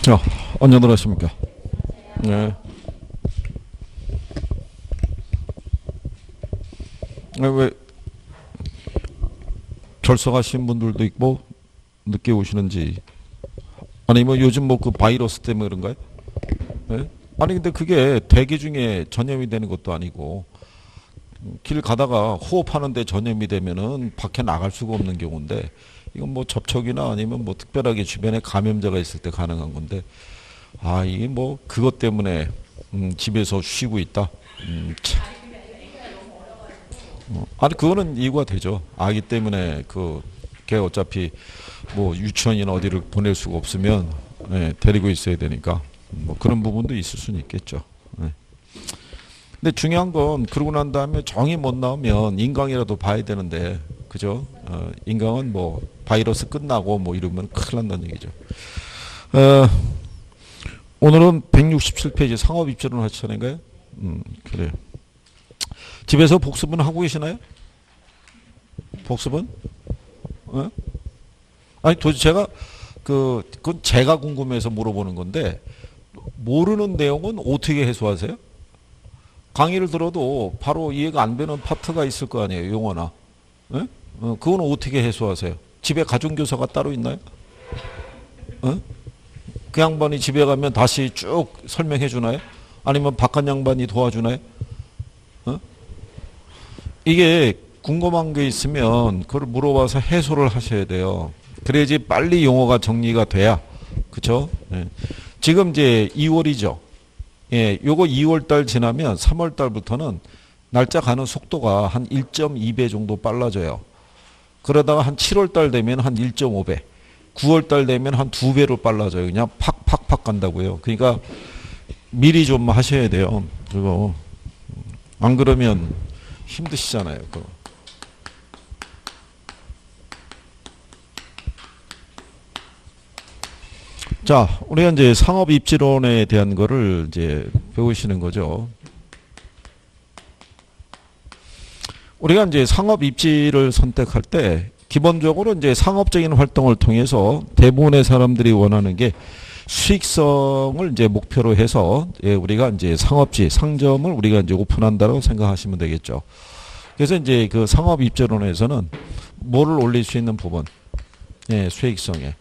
자, 언제들 하십니까? 네. 왜 결석하신 분들도 있고 늦게 오시는지, 아니 뭐 요즘 뭐 그 바이러스 때문에 그런가요? 네? 아니 근데 그게 대기 중에 전염이 되는 것도 아니고 길 가다가 호흡하는데 전염이 되면은 밖에 나갈 수가 없는 경우인데, 이건 뭐 접촉이나 아니면 뭐 특별하게 주변에 감염자가 있을 때 가능한 건데, 아 이게 뭐 그것 때문에 집에서 쉬고 있다. 참. 아니 그거는 이유가 되죠. 아기 때문에 걔 어차피 뭐 유치원이나 어디를 보낼 수가 없으면, 네, 데리고 있어야 되니까 뭐 그런 부분도 있을 수는 있겠죠. 네. 근데 중요한 건 그러고 난 다음에 정이 못 나오면 인강이라도 봐야 되는데, 그죠? 인강은 뭐 바이러스 끝나고 뭐 이러면 큰일 난다는 얘기죠. 오늘은 167페이지 상업입지론 할 차례인가요? 그래요. 집에서 복습은 하고 계시나요? 복습은? 아니 도대체 제가 그건 제가 궁금해서 물어보는 건데, 모르는 내용은 어떻게 해소하세요? 강의를 들어도 바로 이해가 안 되는 파트가 있을 거 아니에요, 용어나. 예? 그건 어떻게 해소하세요? 집에 가정교사가 따로 있나요? 그 양반이 집에 가면 다시 쭉 설명해 주나요? 아니면 바깥 양반이 도와주나요? 이게 궁금한 게 있으면 그걸 물어봐서 해소를 하셔야 돼요. 그래야지 빨리 용어가 정리가 돼야. 그쵸? 예. 지금 이제 2월이죠. 예, 요거 2월 달 지나면 3월 달부터는 날짜 가는 속도가 한 1.2배 정도 빨라져요. 그러다가 한 7월 달 되면 한 1.5배, 9월 달 되면 한 2배로 빨라져요. 그냥 팍팍팍 간다고요. 그러니까 미리 좀 하셔야 돼요. 그리고 안 그러면 힘드시잖아요. 그거. 자, 우리가 이제 상업 입지론에 대한 거를 이제 배우시는 거죠. 우리가 이제 상업 입지를 선택할 때 기본적으로 이제 상업적인 활동을 통해서 대부분의 사람들이 원하는 게 수익성을 이제 목표로 해서, 예, 우리가 이제 상업지, 상점을 우리가 이제 오픈한다고 생각하시면 되겠죠. 그래서 이제 그 상업 입지론에서는 뭐를 올릴 수 있는 부분, 예, 수익성에.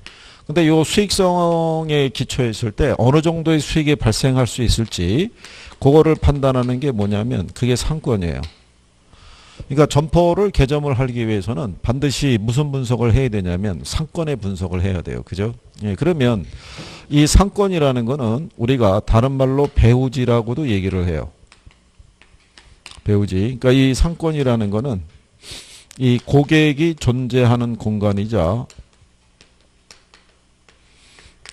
근데 요 수익성에 기초했을 때 어느 정도의 수익이 발생할 수 있을지 그거를 판단하는 게 뭐냐면 그게 상권이에요. 그러니까 점포를 개점을 하기 위해서는 반드시 무슨 분석을 해야 되냐면 상권의 분석을 해야 돼요. 그죠? 예, 그러면 이 상권이라는 거는 우리가 다른 말로 배후지라고도 얘기를 해요. 배후지. 그러니까 이 상권이라는 거는 이 고객이 존재하는 공간이자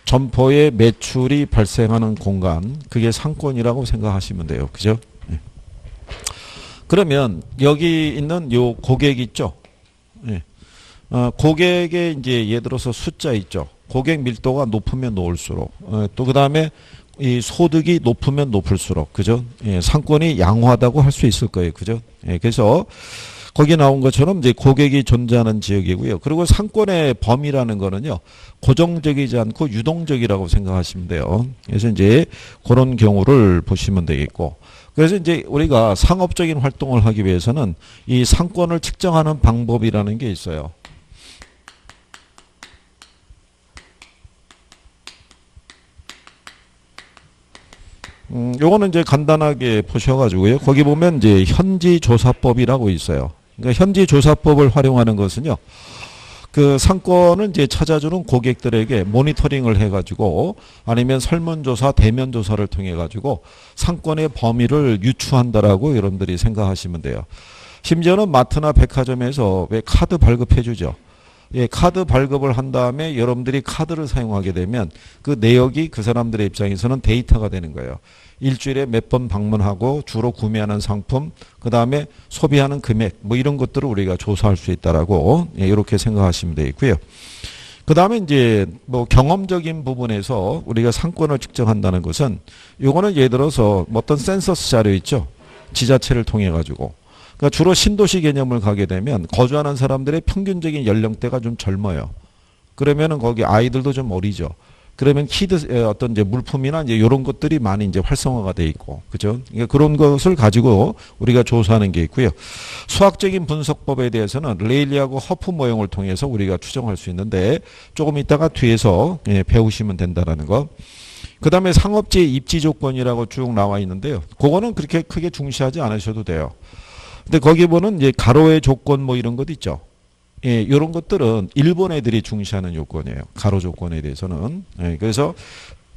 점포의 매출이 발생하는 공간, 그게 상권이라고 생각하시면 돼요. 그죠? 예. 그러면 여기 있는 요 고객 있죠? 예. 고객의 이제 예를 들어서 숫자 있죠? 고객 밀도가 높으면 높을수록, 또 그 다음에 이 소득이 높으면 높을수록, 그죠? 예, 상권이 양호하다고 할 수 있을 거예요. 그죠? 예, 그래서 거기 나온 것처럼 이제 고객이 존재하는 지역이고요. 그리고 상권의 범위라는 거는요, 고정적이지 않고 유동적이라고 생각하시면 돼요. 그래서 이제 그런 경우를 보시면 되겠고, 그래서 이제 우리가 상업적인 활동을 하기 위해서는 이 상권을 측정하는 방법이라는 게 있어요. 요거는 이제 간단하게 보셔가지고요. 거기 보면 이제 현지조사법이라고 있어요. 그러니까 현지조사법을 활용하는 것은요, 그 상권을 이제 찾아주는 고객들에게 모니터링을 해가지고 아니면 설문조사, 대면조사를 통해가지고 상권의 범위를 유추한다라고 여러분들이 생각하시면 돼요. 심지어는 마트나 백화점에서 왜 카드 발급해주죠. 예, 카드 발급을 한 다음에 여러분들이 카드를 사용하게 되면 그 내역이 그 사람들의 입장에서는 데이터가 되는 거예요. 일주일에 몇 번 방문하고 주로 구매하는 상품, 그 다음에 소비하는 금액, 뭐 이런 것들을 우리가 조사할 수 있다라고, 예, 이렇게 생각하시면 되겠고요. 그 다음에 이제 뭐 경험적인 부분에서 우리가 상권을 측정한다는 것은, 요거는 예를 들어서 어떤 센서스 자료 있죠? 지자체를 통해 가지고. 그러니까 주로 신도시 개념을 가게 되면 거주하는 사람들의 평균적인 연령대가 좀 젊어요. 그러면은 거기 아이들도 좀 어리죠. 그러면 어떤 이제 물품이나 이제 이런 것들이 많이 이제 활성화가 돼 있고, 그죠? 그러니까 그런 것을 가지고 우리가 조사하는 게 있고요. 수학적인 분석법에 대해서는 레일리하고 허프 모형을 통해서 우리가 추정할 수 있는데 조금 이따가 뒤에서 배우시면 된다라는 거. 그 다음에 상업지의 입지 조건이라고 쭉 나와 있는데요. 그거는 그렇게 크게 중시하지 않으셔도 돼요. 근데 거기 보는 이제 가로의 조건 뭐 이런 것 있죠. 예, 이런 것들은 일본 애들이 중시하는 요건이에요. 가로 조건에 대해서는. 예, 그래서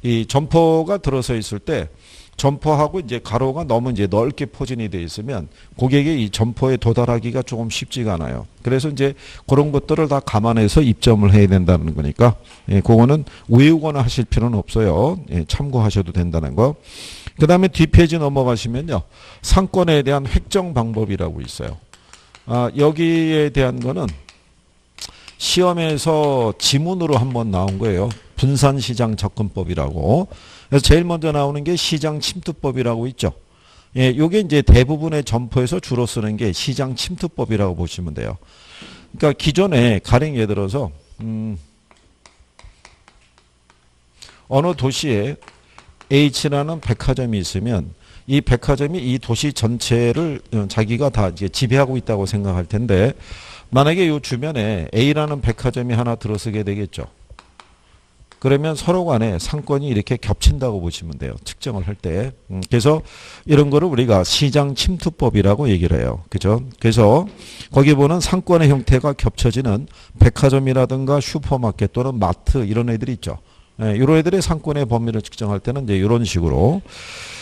이 점포가 들어서 있을 때 점포하고 이제 가로가 너무 이제 넓게 포진이 되어 있으면 고객이 이 점포에 도달하기가 조금 쉽지가 않아요. 그래서 이제 그런 것들을 다 감안해서 입점을 해야 된다는 거니까, 예, 그거는 외우거나 하실 필요는 없어요. 예, 참고하셔도 된다는 거. 그 다음에 뒷페이지 넘어가시면요. 상권에 대한 획정 방법이라고 있어요. 여기에 대한 거는 시험에서 지문으로 한번 나온 거예요. 분산시장 접근법이라고. 그래서 제일 먼저 나오는 게 시장 침투법이라고 있죠. 예, 요게 이제 대부분의 점포에서 주로 쓰는 게 시장 침투법이라고 보시면 돼요. 그러니까 기존에 가령 예를 들어서 어느 도시에 H라는 백화점이 있으면 이 백화점이 이 도시 전체를 자기가 다 이제 지배하고 있다고 생각할 텐데, 만약에 이 주변에 A라는 백화점이 하나 들어서게 되겠죠. 그러면 서로 간에 상권이 이렇게 겹친다고 보시면 돼요. 측정을 할 때. 그래서 이런 거를 우리가 시장 침투법이라고 얘기를 해요. 그죠? 그래서 거기 보는 상권의 형태가 겹쳐지는 백화점이라든가 슈퍼마켓 또는 마트 이런 애들이 있죠. 예, 이런 애들의 상권의 범위를 측정할 때는 이제 이런 식으로.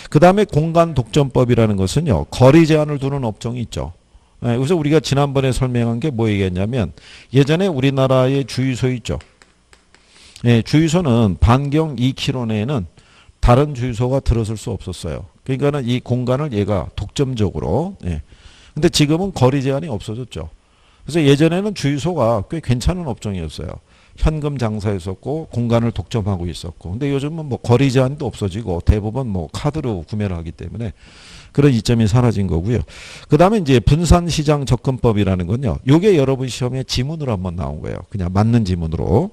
그 다음에 공간 독점법이라는 것은요, 거리 제한을 두는 업종이 있죠. 예, 그래서 우리가 지난번에 설명한 게 뭐 얘기했냐면, 예전에 우리나라의 주유소 있죠. 예, 주유소는 반경 2km 내에는 다른 주유소가 들어설 수 없었어요. 그러니까는 이 공간을 얘가 독점적으로. 예. 근데 지금은 거리 제한이 없어졌죠. 그래서 예전에는 주유소가 꽤 괜찮은 업종이었어요. 현금 장사했었고 공간을 독점하고 있었고, 근데 요즘은 뭐 거리 제한도 없어지고 대부분 뭐 카드로 구매를 하기 때문에 그런 이점이 사라진 거고요. 그 다음에 이제 분산시장 접근법이라는 건요, 요게 여러분 시험에 지문으로 한번 나온 거예요. 그냥 맞는 지문으로.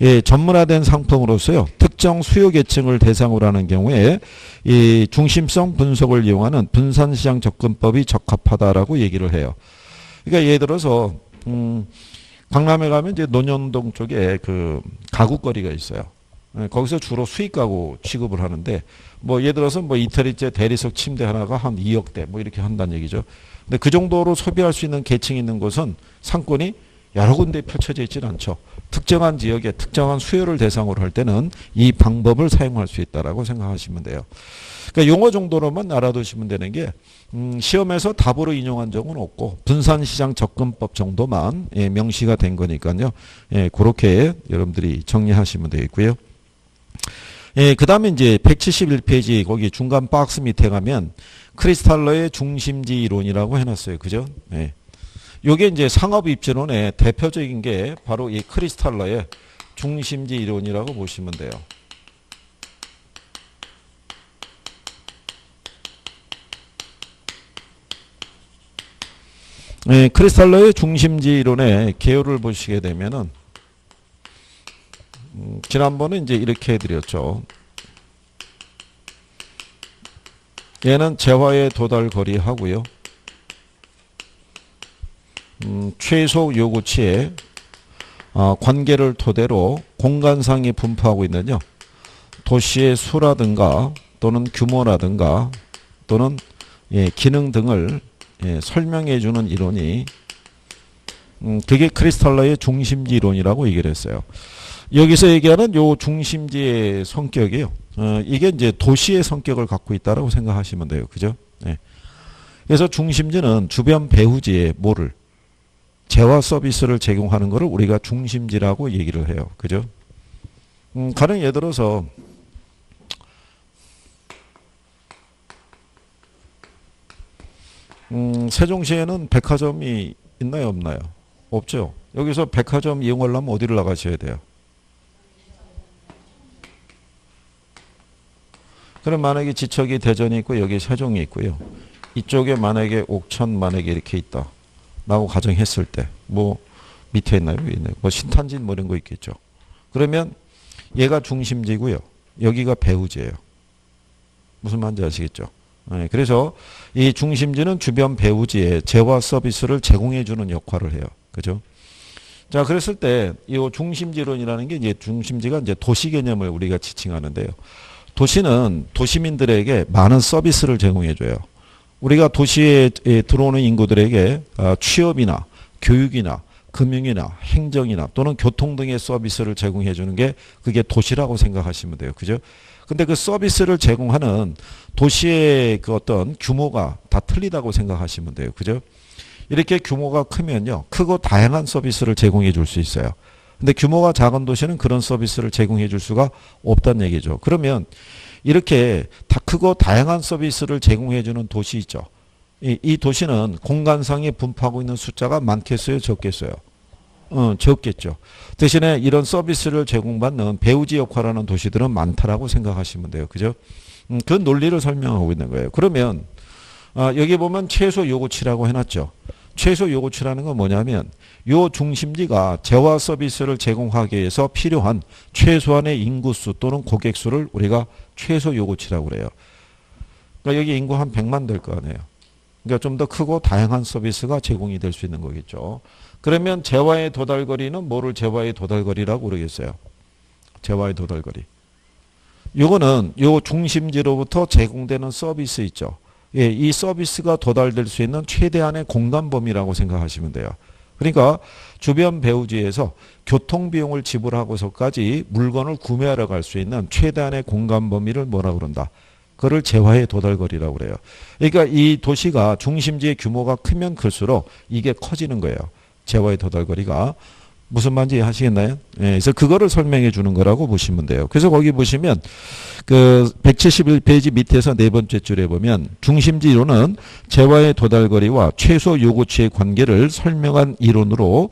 예, 전문화된 상품으로서요, 특정 수요 계층을 대상으로 하는 경우에 이 중심성 분석을 이용하는 분산시장 접근법이 적합하다라고 얘기를 해요. 그러니까 예를 들어서 강남에 가면 이제 논현동 쪽에 그 가구거리가 있어요. 예, 거기서 주로 수익 가구 취급을 하는데, 뭐 예를 들어서 뭐 이태리째 대리석 침대 하나가 한 2억대 뭐 이렇게 한다는 얘기죠. 근데 그 정도로 소비할 수 있는 계층이 있는 곳은 상권이 여러 군데 펼쳐져 있지는 않죠. 특정한 지역에 특정한 수요를 대상으로 할 때는 이 방법을 사용할 수 있다라고 생각하시면 돼요. 그러니까 용어 정도로만 알아두시면 되는 게, 시험에서 답으로 인용한 적은 없고 분산시장 접근법 정도만, 예, 명시가 된 거니까요. 예, 그렇게 여러분들이 정리하시면 되겠고요. 예, 그 다음에 이제 171페이지 거기 중간 박스 밑에 가면 크리스탈러의 중심지 이론이라고 해놨어요. 그죠? 예. 요게 이제 상업 입지론의 대표적인 게 바로 이 크리스탈러의 중심지 이론이라고 보시면 돼요. 네, 크리스탈러의 중심지 이론의 개요를 보시게 되면은, 지난번에 이제 이렇게 해드렸죠. 얘는 재화의 도달 거리 하고요. 최소 요구치의 관계를 토대로 공간상에 분포하고 있는요, 도시의 수라든가 또는 규모라든가 또는, 예, 기능 등을, 예, 설명해 주는 이론이, 그게 크리스탈러의 중심지 이론이라고 얘기를 했어요. 여기서 얘기하는 요 중심지의 성격이요, 이게 이제 도시의 성격을 갖고 있다라고 생각하시면 돼요. 그죠? 예. 그래서 중심지는 주변 배후지에 뭐를, 재화 서비스를 제공하는 것을 우리가 중심지라고 얘기를 해요. 그죠? 가령 예를 들어서 세종시에는 백화점이 있나요, 없나요? 없죠. 여기서 백화점 이용하려면 어디를 나가셔야 돼요? 그럼 만약에 지척이 대전이 있고 여기 세종이 있고요. 이쪽에 만약에 옥천 만약에 이렇게 있다 라고 가정했을 때, 뭐 밑에 있나요? 위에 있나요? 뭐 신탄진 뭐 이런 거 있겠죠. 그러면 얘가 중심지고요. 여기가 배후지예요. 무슨 말인지 아시겠죠? 네, 그래서 이 중심지는 주변 배후지에 재화 서비스를 제공해 주는 역할을 해요. 그죠? 자, 그랬을 때 이 중심지론이라는 게 이제 중심지가 이제 도시 개념을 우리가 지칭하는데요. 도시는 도시민들에게 많은 서비스를 제공해 줘요. 우리가 도시에 들어오는 인구들에게 취업이나 교육이나 금융이나 행정이나 또는 교통 등의 서비스를 제공해 주는 게 그게 도시라고 생각하시면 돼요. 그죠? 근데 그 서비스를 제공하는 도시의 그 어떤 규모가 다 틀리다고 생각하시면 돼요. 그죠? 이렇게 규모가 크면요. 크고 다양한 서비스를 제공해 줄 수 있어요. 근데 규모가 작은 도시는 그런 서비스를 제공해 줄 수가 없다는 얘기죠. 그러면 이렇게 다 크고 다양한 서비스를 제공해 주는 도시 있죠. 이 도시는 공간상에 분포하고 있는 숫자가 많겠어요? 적겠어요? 적겠죠. 대신에 이런 서비스를 제공받는 배후지 역할하는 도시들은 많다라고 생각하시면 돼요. 그죠? 그 논리를 설명하고 있는 거예요. 그러면 여기 보면 최소 요구치라고 해놨죠. 최소 요구치라는 건 뭐냐면 요 중심지가 재화 서비스를 제공하기 위해서 필요한 최소한의 인구수 또는 고객수를 우리가 최소 요구치라고 그래요. 그러니까 여기 인구 한 100만 될 거 아니에요. 그러니까 좀 더 크고 다양한 서비스가 제공이 될 수 있는 거겠죠. 그러면 재화의 도달거리는 뭐를 재화의 도달거리라고 그러겠어요? 재화의 도달거리. 요거는 요 중심지로부터 제공되는 서비스 있죠. 예, 이 서비스가 도달될 수 있는 최대한의 공간 범위라고 생각하시면 돼요. 그러니까 주변 배후지에서 교통비용을 지불하고서까지 물건을 구매하러 갈 수 있는 최대한의 공간 범위를 뭐라고 그런다? 그걸 재화의 도달거리라고 그래요. 그러니까 이 도시가 중심지의 규모가 크면 클수록 이게 커지는 거예요. 재화의 도달거리가. 무슨 말인지 하시겠나요? 예, 그래서 그거를 설명해 주는 거라고 보시면 돼요. 그래서 거기 보시면 그 171페이지 밑에서 네 번째 줄에 보면 중심지로는 재화의 도달거리와 최소 요구치의 관계를 설명한 이론으로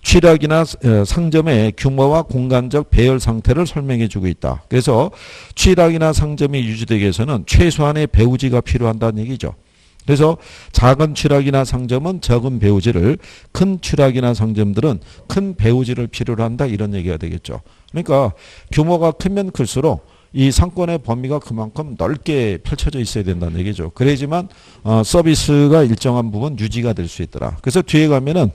취락이나 상점의 규모와 공간적 배열 상태를 설명해 주고 있다. 그래서 취락이나 상점이 유지되기 위해서는 최소한의 배후지가 필요한다는 얘기죠. 그래서 작은 취락이나 상점은 적은 배후지를, 큰 취락이나 상점들은 큰 배후지를 필요로 한다, 이런 얘기가 되겠죠. 그러니까 규모가 크면 클수록 이 상권의 범위가 그만큼 넓게 펼쳐져 있어야 된다는 얘기죠. 그래야지만 서비스가 일정한 부분 유지가 될 수 있더라. 그래서 뒤에 가면은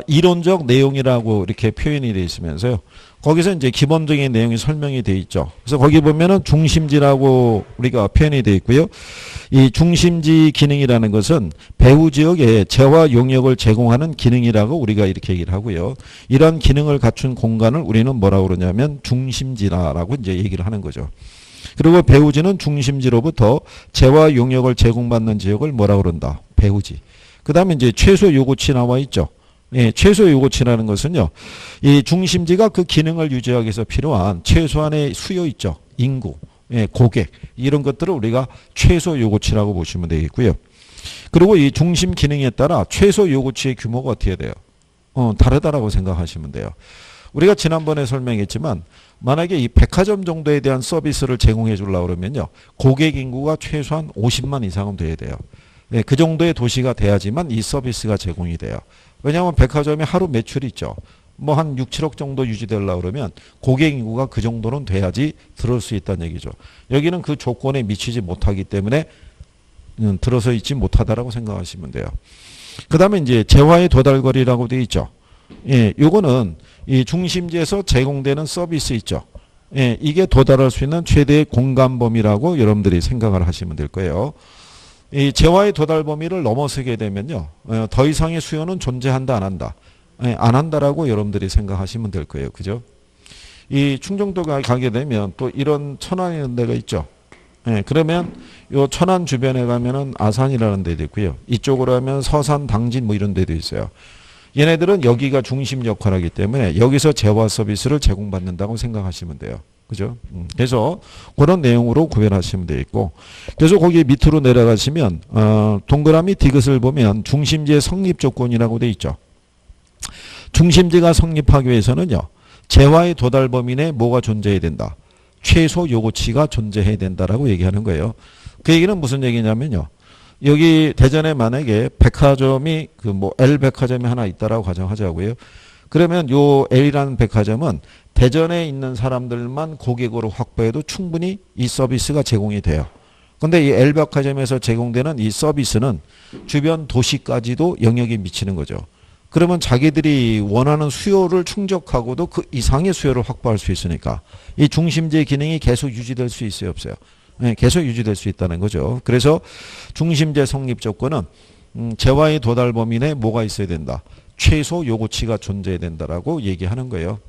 이론적 내용이라고 이렇게 표현이 되어 있으면서요. 거기서 이제 기본적인 내용이 설명이 되어 있죠. 그래서 거기 보면은 중심지라고 우리가 표현이 되어 있고요. 이 중심지 기능이라는 것은 배후 지역에 재화 용역을 제공하는 기능이라고 우리가 이렇게 얘기를 하고요. 이런 기능을 갖춘 공간을 우리는 뭐라고 그러냐면 중심지라고 이제 얘기를 하는 거죠. 그리고 배후지는 중심지로부터 재화 용역을 제공받는 지역을 뭐라고 그런다? 배후지. 그 다음에 이제 최소 요구치 나와 있죠. 예, 최소 요구치라는 것은요, 이 중심지가 그 기능을 유지하기 위해서 필요한 최소한의 수요 있죠. 인구, 예, 고객, 이런 것들을 우리가 최소 요구치라고 보시면 되겠고요. 그리고 이 중심 기능에 따라 최소 요구치의 규모가 어떻게 돼요? 다르다라고 생각하시면 돼요. 우리가 지난번에 설명했지만, 만약에 이 백화점 정도에 대한 서비스를 제공해 주려고 그러면요, 고객 인구가 최소한 50만 이상은 돼야 돼요. 네, 그 정도의 도시가 돼야지만 이 서비스가 제공이 돼요. 왜냐하면 백화점이 하루 매출이 있죠. 뭐 한 6, 7억 정도 유지되려고 그러면 고객 인구가 그 정도는 돼야지 들어올 수 있다는 얘기죠. 여기는 그 조건에 미치지 못하기 때문에 들어서 있지 못하다라고 생각하시면 돼요. 그 다음에 이제 재화의 도달거리라고 되어 있죠. 예, 요거는 이 중심지에서 제공되는 서비스 있죠. 예, 이게 도달할 수 있는 최대의 공간 범위라고 여러분들이 생각을 하시면 될 거예요. 이 재화의 도달 범위를 넘어서게 되면요, 더 이상의 수요는 존재한다, 안 한다? 안 한다라고 여러분들이 생각하시면 될 거예요. 그죠? 이 충청도가 가게 되면 또 이런 천안이라는 데가 있죠. 그러면 요 천안 주변에 가면은 아산이라는 데도 있고요. 이쪽으로 하면 서산, 당진 뭐 이런 데도 있어요. 얘네들은 여기가 중심 역할을 하기 때문에 여기서 재화 서비스를 제공받는다고 생각하시면 돼요. 그죠? 그래서 그런 내용으로 구별하시면 되겠고, 그래서 거기 밑으로 내려가시면 동그라미 디귿을 보면 중심지의 성립 조건이라고 돼 있죠. 중심지가 성립하기 위해서는요, 재화의 도달 범위 내에 뭐가 존재해야 된다? 최소 요구치가 존재해야 된다라고 얘기하는 거예요. 그 얘기는 무슨 얘기냐면요, 여기 대전에 만약에 백화점이 그 뭐 L 백화점이 하나 있다라고 가정하자고요. 그러면 요 L이라는 백화점은 대전에 있는 사람들만 고객으로 확보해도 충분히 이 서비스가 제공이 돼요. 근데 이 L 백화점에서 제공되는 이 서비스는 주변 도시까지도 영역이 미치는 거죠. 그러면 자기들이 원하는 수요를 충족하고도 그 이상의 수요를 확보할 수 있으니까 이 중심제 기능이 계속 유지될 수 있어요, 없어요? 네, 계속 유지될 수 있다는 거죠. 그래서 중심제 성립 조건은 재화의 도달 범위 내에 뭐가 있어야 된다. 최소 요구치가 존재해야 된다라고 얘기하는 거예요.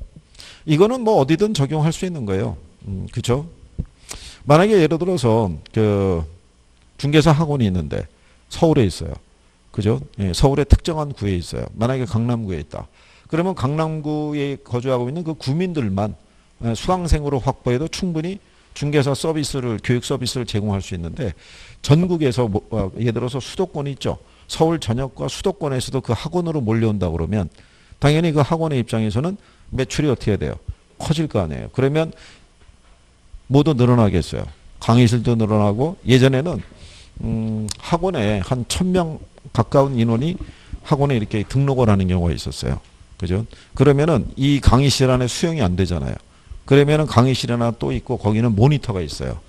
이거는 뭐 어디든 적용할 수 있는 거예요. 그렇죠? 만약에 예를 들어서 그 중개사 학원이 있는데 서울에 있어요. 그죠? 예, 서울의 특정한 구에 있어요. 만약에 강남구에 있다. 그러면 강남구에 거주하고 있는 그 구민들만 수강생으로 확보해도 충분히 중개사 서비스를, 교육 서비스를 제공할 수 있는데 전국에서 예를 들어서 수도권이 있죠. 서울 전역과 수도권에서도 그 학원으로 몰려온다 그러면 당연히 그 학원의 입장에서는 매출이 어떻게 해야 돼요? 커질 거 아니에요. 그러면 모두 늘어나겠어요. 강의실도 늘어나고 예전에는 학원에 한 1000명 가까운 인원이 학원에 이렇게 등록을 하는 경우가 있었어요. 그죠? 그러면은 이 강의실 안에 수용이 안 되잖아요. 그러면은 강의실 하나 또 있고 거기는 모니터가 있어요.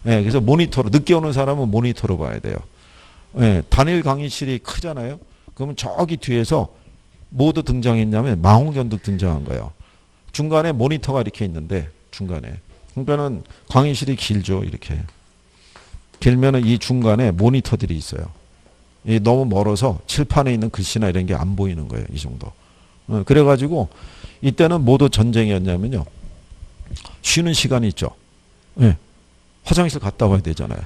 예, 그래서 모니터로, 늦게 오는 사람은 모니터로 봐야 돼요. 예, 단일 강의실이 크잖아요. 그러면 저기 뒤에서 모두 등장했냐면 망원경도 등장한 거예요. 중간에 모니터가 이렇게 있는데 중간에. 그러니까는 강의실이 길죠. 이렇게. 길면은 이 중간에 모니터들이 있어요. 너무 멀어서 칠판에 있는 글씨나 이런 게 안 보이는 거예요. 이 정도. 그래가지고 이때는 모두 전쟁이었냐면요. 쉬는 시간이 있죠. 네. 화장실 갔다 와야 되잖아요.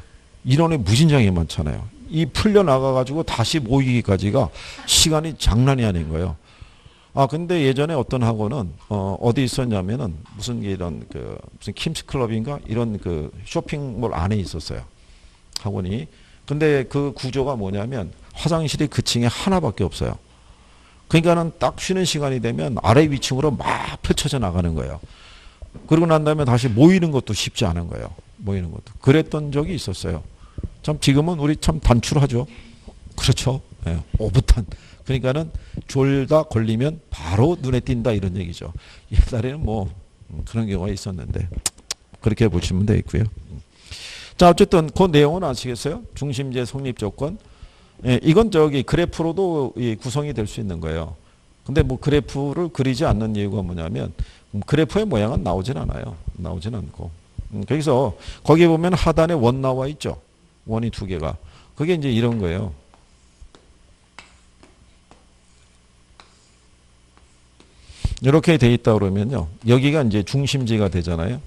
인원이 무진장이 많잖아요. 이 풀려나가가지고 다시 모이기까지가 시간이 장난이 아닌 거예요. 근데 예전에 어떤 학원은, 어디 있었냐면은 무슨 이런 무슨 킴스클럽인가? 이런 그 쇼핑몰 안에 있었어요. 학원이. 근데 그 구조가 뭐냐면 화장실이 그 층에 하나밖에 없어요. 그러니까는 딱 쉬는 시간이 되면 아래 위층으로 막 펼쳐져 나가는 거예요. 그러고 난 다음에 다시 모이는 것도 쉽지 않은 거예요. 모이는 것도. 그랬던 적이 있었어요. 참 지금은 우리 참 단출하죠. 그렇죠. 네, 오붓한. 그러니까는 졸다 걸리면 바로 눈에 띈다 이런 얘기죠. 옛날에는 뭐 그런 경우가 있었는데 그렇게 보시면 되겠고요. 자, 어쨌든 그 내용은 아시겠어요? 중심제 성립 조건. 예, 이건 저기 그래프로도 구성이 될 수 있는 거예요. 근데 뭐 그래프를 그리지 않는 이유가 뭐냐면 그래프의 모양은 나오진 않아요. 나오진 않고. 거기서 거기 보면 하단에 원 나와 있죠. 원이 두 개가. 그게 이제 이런 거예요. 이렇게 돼 있다 그러면요. 여기가 이제 중심지가 되잖아요.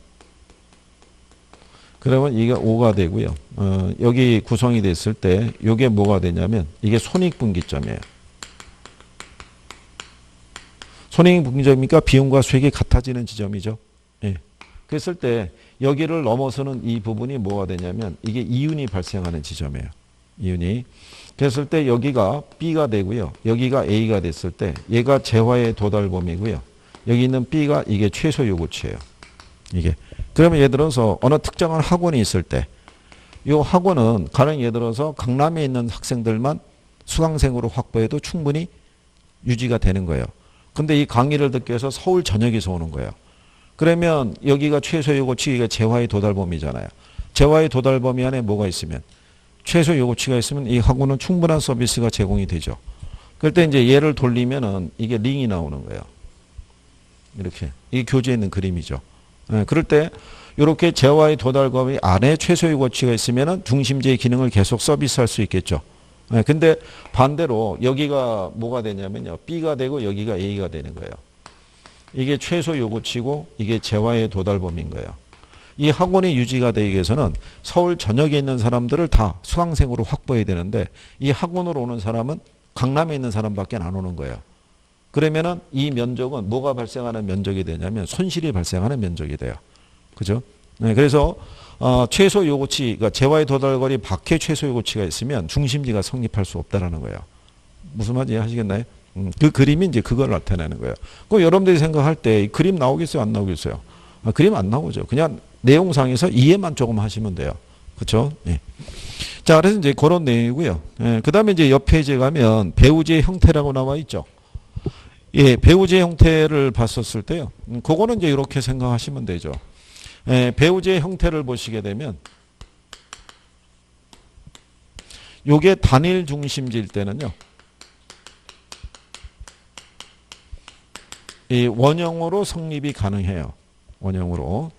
그러면 이게 5가 되고요. 여기 구성이 됐을 때 이게 뭐가 되냐면 이게 손익분기점이에요. 손익분기점이니까 비용과 수익이 같아지는 지점이죠. 예. 그랬을 때 여기를 넘어서는 이 부분이 뭐가 되냐면 이게 이윤이 발생하는 지점이에요. 이윤이. 그랬을 때 여기가 B가 되고요. 여기가 A가 됐을 때 얘가 재화의 도달 범위고요. 여기 있는 B가 이게 최소 요구치예요. 이게. 그러면 예를 들어서 어느 특정한 학원이 있을 때 이 학원은 가령 예를 들어서 강남에 있는 학생들만 수강생으로 확보해도 충분히 유지가 되는 거예요. 근데 이 강의를 듣기 위해서 서울 전역에서 오는 거예요. 그러면 여기가 최소 요구치가 재화의 도달 범위잖아요. 재화의 도달 범위 안에 뭐가 있으면 최소 요구치가 있으면 이 학원은 충분한 서비스가 제공이 되죠. 그럴 때 이제 얘를 돌리면은 이게 링이 나오는 거예요. 이렇게. 이게 교재에 있는 그림이죠. 네, 그럴 때 이렇게 재화의 도달 범위 안에 최소 요구치가 있으면은 중심제의 기능을 계속 서비스할 수 있겠죠. 네, 근데 반대로 여기가 뭐가 되냐면요. B가 되고 여기가 A가 되는 거예요. 이게 최소 요구치고 이게 재화의 도달 범위인 거예요. 이 학원이 유지가 되기 위해서는 서울 전역에 있는 사람들을 다 수강생으로 확보해야 되는데 이 학원으로 오는 사람은 강남에 있는 사람밖에 안 오는 거예요. 그러면은 이 면적은 뭐가 발생하는 면적이 되냐면 손실이 발생하는 면적이 돼요. 그죠? 네, 그래서 최소 요구치가 재화의 도달거리 밖에 최소 요구치가 있으면 중심지가 성립할 수 없다라는 거예요. 무슨 말인지 하시겠나요? 그 그림이 이제 그걸 나타내는 거예요. 그럼 여러분들이 생각할 때 이 그림 나오겠어요? 안 나오겠어요? 그림 안 나오죠. 그냥 내용상에서 이해만 조금 하시면 돼요. 그렇죠? 예. 자, 그래서 이제 그런 내용이고요. 예, 그 다음에 이제 옆 페이지에 가면 배우지의 형태라고 나와 있죠. 예, 배우제 형태를 봤었을 때요. 그거는 이제 이렇게 생각하시면 되죠. 예, 배우제 형태를 보시게 되면 요게 단일 중심지일 때는요. 이 원형으로 성립이 가능해요. 원형으로.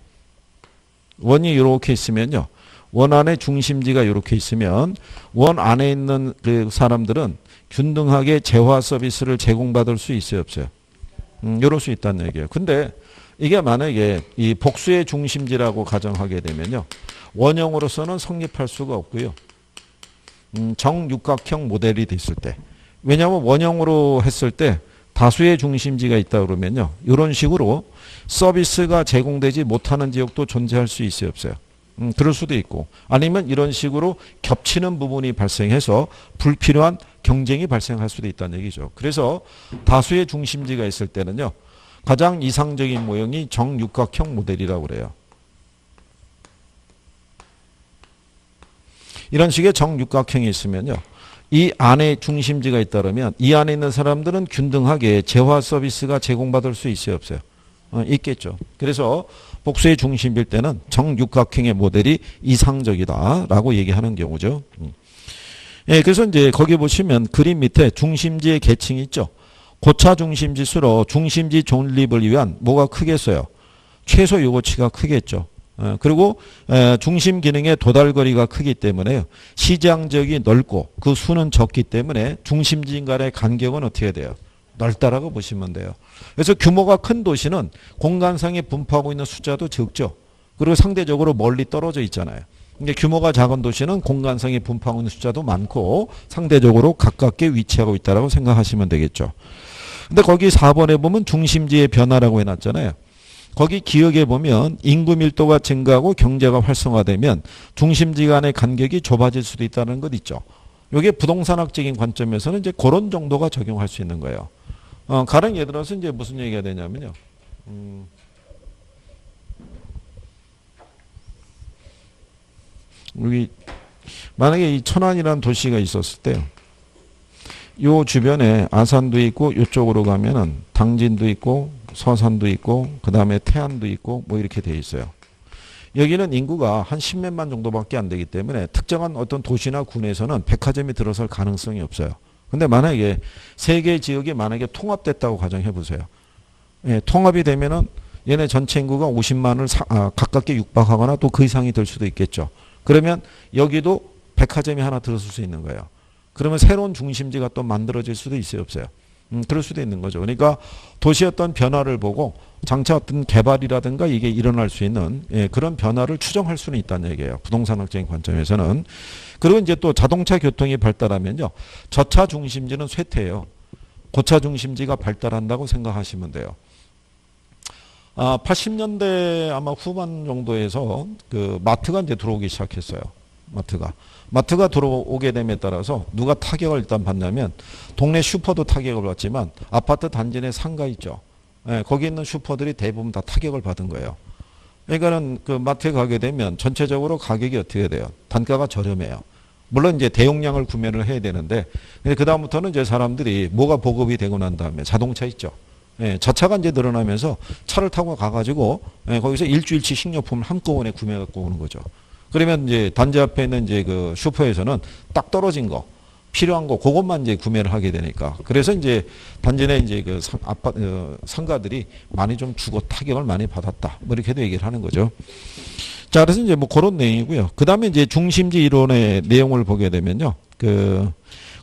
원이 이렇게 있으면요. 원 안에 중심지가 이렇게 있으면 원 안에 있는 그 사람들은 균등하게 재화 서비스를 제공받을 수 있어요, 없어요? 이럴 수 있다는 얘기예요. 근데 이게 만약에 이 복수의 중심지라고 가정하게 되면요. 원형으로서는 성립할 수가 없고요. 정육각형 모델이 됐을 때. 왜냐하면 원형으로 했을 때 다수의 중심지가 있다 그러면요. 이런 식으로 서비스가 제공되지 못하는 지역도 존재할 수 있어요, 없어요? 그럴 수도 있고 아니면 이런 식으로 겹치는 부분이 발생해서 불필요한 경쟁이 발생할 수도 있다는 얘기죠. 그래서 다수의 중심지가 있을 때는요. 가장 이상적인 모형이 정육각형 모델이라고 그래요. 이런 식의 정육각형이 있으면요. 이 안에 중심지가 있다면 이 안에 있는 사람들은 균등하게 재화 서비스가 제공받을 수 있어요, 없어요? 있겠죠. 그래서 복수의 중심일 때는 정육각형의 모델이 이상적이다라고 얘기하는 경우죠. 예, 그래서 이제 거기 보시면 그림 밑에 중심지의 계층이 있죠. 고차 중심지수로 중심지 존립을 위한 뭐가 크겠어요? 최소 요구치가 크겠죠. 그리고 중심 기능의 도달거리가 크기 때문에 시장적이 넓고 그 수는 적기 때문에 중심지 간의 간격은 어떻게 돼요? 넓다라고 보시면 돼요. 그래서 규모가 큰 도시는 공간상에 분포하고 있는 숫자도 적죠. 그리고 상대적으로 멀리 떨어져 있잖아요. 근데 규모가 작은 도시는 공간상에 분포하고 있는 숫자도 많고 상대적으로 가깝게 위치하고 있다고 생각하시면 되겠죠. 근데 거기 4번에 보면 중심지의 변화라고 해놨잖아요. 거기 기억에 보면 인구 밀도가 증가하고 경제가 활성화되면 중심지 간의 간격이 좁아질 수도 있다는 것 있죠. 이게 부동산학적인 관점에서는 이제 그런 정도가 적용할 수 있는 거예요. 가령 예를 들어서 이제 무슨 얘기가 되냐면요. 여기 만약에 이 천안이라는 도시가 있었을 때요. 요 주변에 아산도 있고 이쪽으로 가면은 당진도 있고 서산도 있고 그 다음에 태안도 있고 뭐 이렇게 돼 있어요. 여기는 인구가 한 10몇만 정도밖에 안 되기 때문에 특정한 어떤 도시나 군에서는 백화점이 들어설 가능성이 없어요. 근데 만약에 세 개 지역이 만약에 통합됐다고 가정해 보세요. 예, 통합이 되면은 얘네 전체 인구가 50만을 가깝게 육박하거나 또 그 이상이 될 수도 있겠죠. 그러면 여기도 백화점이 하나 들어설 수 있는 거예요. 그러면 새로운 중심지가 또 만들어질 수도 있어요, 없어요? 그럴 수도 있는 거죠. 그러니까 도시의 어떤 변화를 보고 장차 어떤 개발이라든가 이게 일어날 수 있는 그런 변화를 추정할 수는 있다는 얘기예요. 부동산학적인 관점에서는. 그리고 이제 또 자동차 교통이 발달하면요. 저차 중심지는 쇠퇴해요. 고차 중심지가 발달한다고 생각하시면 돼요. 80년대 아마 후반 정도에서 그 마트가 이제 들어오기 시작했어요. 마트가 들어오게 됨에 따라서 누가 타격을 일단 받냐면 동네 슈퍼도 타격을 받지만 아파트 단지 내 상가 있죠. 예, 거기 있는 슈퍼들이 대부분 다 타격을 받은 거예요. 그러니까는 그 마트에 가게 되면 전체적으로 가격이 어떻게 돼요? 단가가 저렴해요. 물론 이제 대용량을 구매를 해야 되는데 그 다음부터는 이제 사람들이 뭐가 보급이 되고 난 다음에 자동차 있죠. 예, 자차가 이제 늘어나면서 차를 타고 가가지고 거기서 일주일치 식료품을 한꺼번에 구매 갖고 오는 거죠. 그러면 이제 단지 앞에 있는 이제 그 슈퍼에서는 딱 떨어진 거, 필요한 거, 그것만 이제 구매를 하게 되니까. 그래서 이제 단지 내 이제 그 상가들이 많이 좀 주고 타격을 많이 받았다. 뭐 이렇게도 얘기를 하는 거죠. 자, 그래서 이제 뭐 그런 내용이고요. 그 다음에 이제 중심지 이론의 내용을 보게 되면요. 그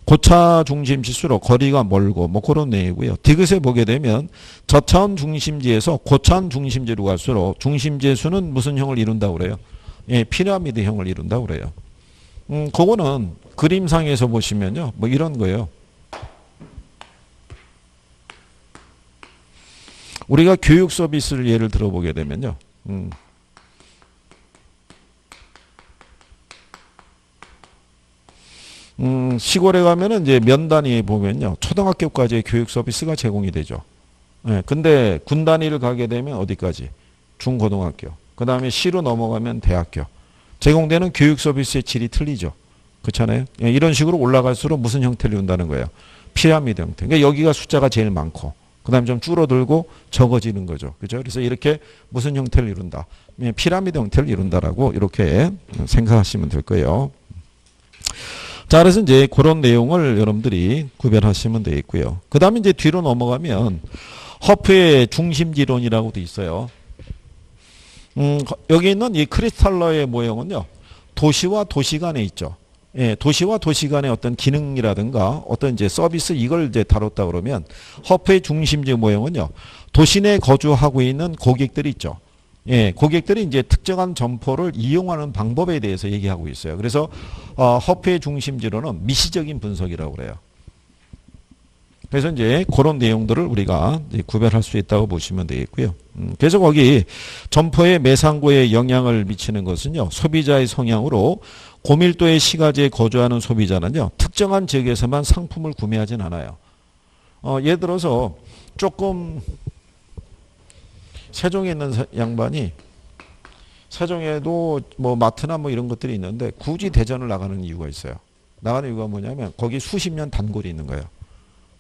고차 중심 지수로 거리가 멀고 뭐 그런 내용이고요. 디귿에 보게 되면 저차원 중심지에서 고차원 중심지로 갈수록 중심지의 수는 무슨 형을 이룬다고 그래요? 예, 피라미드형을 이룬다고 그래요. 그거는 그림상에서 보시면요. 뭐 이런 거예요. 우리가 교육 서비스를 예를 들어보게 되면요. 시골에 가면은 이제 면 단위에 보면요. 초등학교까지의 교육 서비스가 제공이 되죠. 예, 근데 군 단위를 가게 되면 어디까지? 중고등학교. 그 다음에 시로 넘어가면 대학교. 제공되는 교육 서비스의 질이 틀리죠. 그렇잖아요. 이런 식으로 올라갈수록 무슨 형태를 이룬다는 거예요? 피라미드 형태. 그러니까 여기가 숫자가 제일 많고 그 다음에 좀 줄어들고 적어지는 거죠. 그죠? 그래서 이렇게 무슨 형태를 이룬다? 피라미드 형태를 이룬다라고 이렇게 생각하시면 될 거예요. 자, 그래서 이제 그런 내용을 여러분들이 구별하시면 되겠고요. 그 다음에 이제 뒤로 넘어가면 허프의 중심지론이라고도 있어요. 여기 있는 이 크리스탈러의 모형은요, 도시와 도시 간에 있죠. 예, 도시와 도시 간의 어떤 기능이라든가 어떤 이제 서비스 이걸 이제 다뤘다 그러면 허프의 중심지 모형은요, 도시 내에 거주하고 있는 고객들이 있죠. 예, 고객들이 이제 특정한 점포를 이용하는 방법에 대해서 얘기하고 있어요. 그래서 허프의 중심지론은 미시적인 분석이라고 그래요. 그래서 이제 그런 내용들을 우리가 이제 구별할 수 있다고 보시면 되겠고요. 그래서 거기 점포의 매상고에 영향을 미치는 것은요, 소비자의 성향으로 고밀도의 시가지에 거주하는 소비자는요, 특정한 지역에서만 상품을 구매하진 않아요. 예를 들어서 조금 세종에 있는 양반이 세종에도 뭐 마트나 뭐 이런 것들이 있는데 굳이 대전을 나가는 이유가 있어요. 나가는 이유가 뭐냐면 거기 수십 년 단골이 있는 거예요.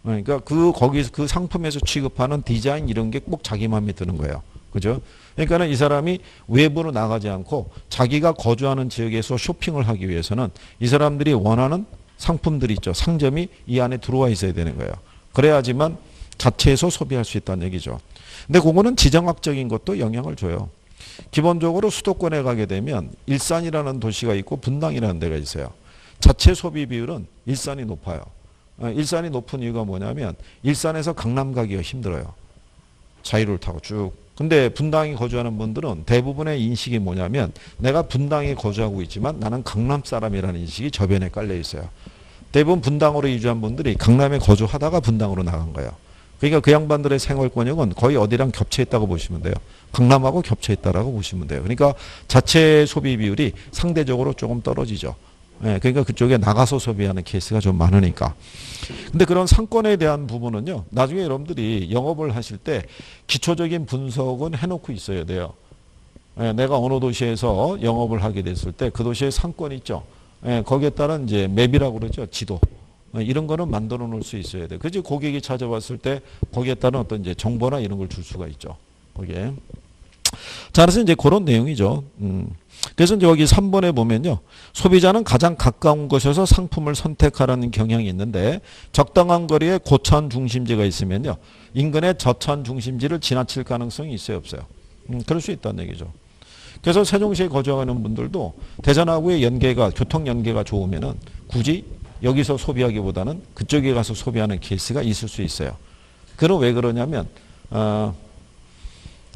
그러니까 거기서 그 상품에서 취급하는 디자인 이런 게 꼭 자기 마음에 드는 거예요. 그죠? 그러니까는 이 사람이 외부로 나가지 않고 자기가 거주하는 지역에서 쇼핑을 하기 위해서는 이 사람들이 원하는 상품들이 있죠. 상점이 이 안에 들어와 있어야 되는 거예요. 그래야지만 자체에서 소비할 수 있다는 얘기죠. 근데 그거는 지정학적인 것도 영향을 줘요. 기본적으로 수도권에 가게 되면 일산이라는 도시가 있고 분당이라는 데가 있어요. 자체 소비 비율은 일산이 높아요. 일산이 높은 이유가 뭐냐면 일산에서 강남 가기가 힘들어요. 자유를 타고 쭉. 근데 분당에 거주하는 분들은 대부분의 인식이 뭐냐면 내가 분당에 거주하고 있지만 나는 강남 사람이라는 인식이 저변에 깔려 있어요. 대부분 분당으로 이주한 분들이 강남에 거주하다가 분당으로 나간 거예요. 그러니까 그 양반들의 생활권역은 거의 어디랑 겹쳐있다고 보시면 돼요. 강남하고 겹쳐있다라고 보시면 돼요. 그러니까 자체 소비 비율이 상대적으로 조금 떨어지죠. 예, 그러니까 그쪽에 나가서 소비하는 케이스가 좀 많으니까. 근데 그런 상권에 대한 부분은요, 나중에 여러분들이 영업을 하실 때 기초적인 분석은 해놓고 있어야 돼요. 예, 내가 어느 도시에서 영업을 하게 됐을 때 그 도시의 상권이 있죠. 예, 거기에 따른 이제 맵이라고 그러죠. 지도. 이런 거는 만들어 놓을 수 있어야 돼요. 그지 고객이 찾아왔을 때 거기에 따른 어떤 이제 정보나 이런 걸 줄 수가 있죠. 거기에. 자, 그래서 이제 그런 내용이죠. 그래서 이제 여기 3번에 보면요. 소비자는 가장 가까운 곳에서 상품을 선택하라는 경향이 있는데 적당한 거리에 고천 중심지가 있으면요. 인근의 저천 중심지를 지나칠 가능성이 있어요, 없어요? 그럴 수 있다는 얘기죠. 그래서 세종시에 거주하는 분들도 대전하고의 연계가, 교통 연계가 좋으면은 굳이 여기서 소비하기보다는 그쪽에 가서 소비하는 케이스가 있을 수 있어요. 그럼 왜 그러냐면,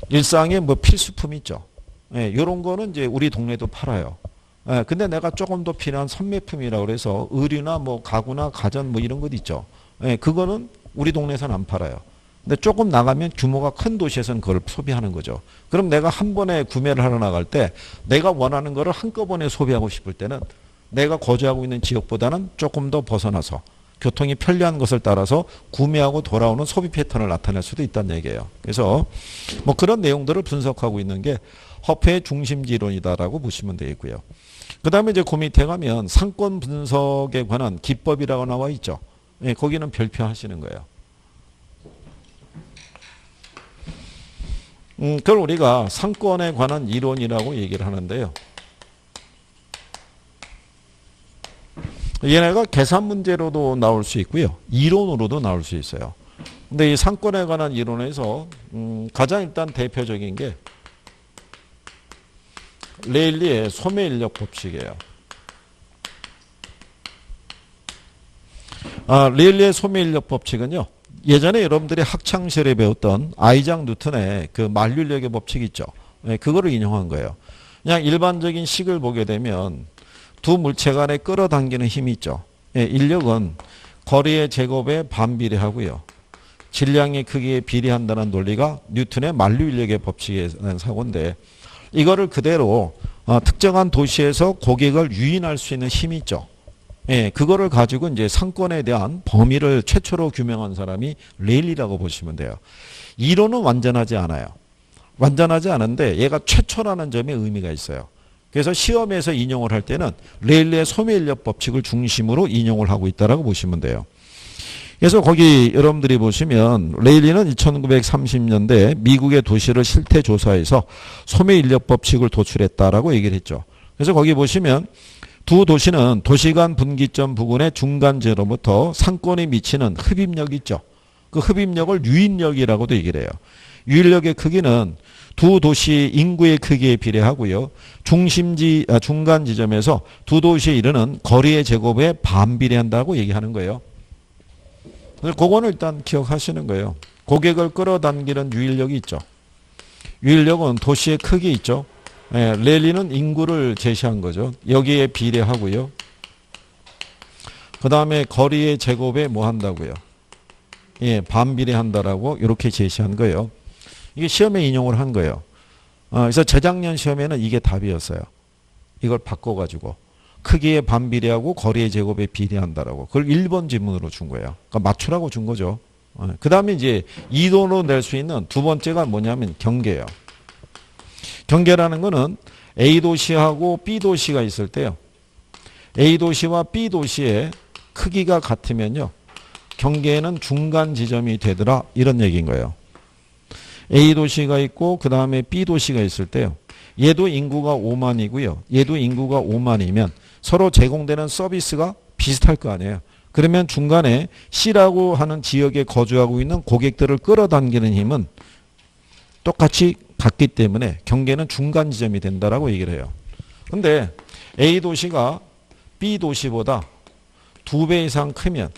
일상에 뭐 필수품 있죠. 예, 이런 거는 이제 우리 동네도 팔아요. 예, 근데 내가 조금 더 필요한 선매품이라고 그래서 의류나 뭐 가구나 가전 뭐 이런 것 있죠. 예, 그거는 우리 동네에서는 안 팔아요. 근데 조금 나가면 규모가 큰 도시에서는 그걸 소비하는 거죠. 그럼 내가 한 번에 구매를 하러 나갈 때 내가 원하는 거를 한꺼번에 소비하고 싶을 때는 내가 거주하고 있는 지역보다는 조금 더 벗어나서 교통이 편리한 것을 따라서 구매하고 돌아오는 소비 패턴을 나타낼 수도 있다는 얘기예요. 그래서 뭐 그런 내용들을 분석하고 있는 게 허프의 중심지론이다라고 보시면 되겠고요. 그 다음에 이제 그 밑에 가면 상권 분석에 관한 기법이라고 나와 있죠. 예, 거기는 별표 하시는 거예요. 그걸 우리가 상권에 관한 이론이라고 얘기를 하는데요. 얘네가 계산 문제로도 나올 수 있고요. 이론으로도 나올 수 있어요. 근데 이 상권에 관한 이론에서 가장 일단 대표적인 게 레일리의 소매인력 법칙이에요. 레일리의 소매인력 법칙은요. 예전에 여러분들이 학창시절에 배웠던 아이작 뉴턴의 그 만류인력의 법칙 있죠. 네, 그거를 인용한 거예요. 그냥 일반적인 식을 보게 되면 두 물체 간에 끌어당기는 힘이 있죠. 예, 인력은 거리의 제곱에 반비례하고요. 질량의 크기에 비례한다는 논리가 뉴턴의 만류인력의 법칙에 대한 사고인데 이거를 그대로 특정한 도시에서 고객을 유인할 수 있는 힘이 있죠. 예, 그거를 가지고 이제 상권에 대한 범위를 최초로 규명한 사람이 레일리라고 보시면 돼요. 이론은 완전하지 않아요. 완전하지 않은데 얘가 최초라는 점에 의미가 있어요. 그래서 시험에서 인용을 할 때는 레일리의 소매인력 법칙을 중심으로 인용을 하고 있다라고 보시면 돼요. 그래서 거기 여러분들이 보시면 레일리는 1930년대 미국의 도시를 실태 조사해서 소매 인력 법칙을 도출했다라고 얘기를 했죠. 그래서 거기 보시면 두 도시는 도시간 분기점 부근의 중간지로부터 상권에 미치는 흡입력이 있죠. 그 흡입력을 유인력이라고도 얘기를 해요. 유인력의 크기는 두 도시 인구의 크기에 비례하고요. 중간 지점에서 두 도시에 이르는 거리의 제곱에 반비례한다고 얘기하는 거예요. 그거는 일단 기억하시는 거예요. 고객을 끌어당기는 유인력이 있죠. 유인력은 도시의 크기 있죠. 예, 랠리는 인구를 제시한 거죠. 여기에 비례하고요. 그 다음에 거리의 제곱에 뭐 한다고요? 예, 반비례한다라고 이렇게 제시한 거예요. 이게 시험에 인용을 한 거예요. 그래서 재작년 시험에는 이게 답이었어요. 이걸 바꿔가지고 크기에 반비례하고 거리의 제곱에 비례한다라고. 그걸 1번 지문으로 준 거예요. 그러니까 맞추라고 준 거죠. 그 다음에 이제 이론으로 낼 수 있는 두 번째가 뭐냐면 경계예요. 경계라는 거는 A 도시하고 B 도시가 있을 때요. A 도시와 B 도시의 크기가 같으면요. 경계에는 중간 지점이 되더라. 이런 얘기인 거예요. A 도시가 있고 그 다음에 B 도시가 있을 때요. 얘도 인구가 5만이고요. 얘도 인구가 5만이면 서로 제공되는 서비스가 비슷할 거 아니에요. 그러면 중간에 C라고 하는 지역에 거주하고 있는 고객들을 끌어당기는 힘은 똑같이 같기 때문에 경계는 중간 지점이 된다라고 얘기를 해요. 근데 A 도시가 B 도시보다 2배 이상 크면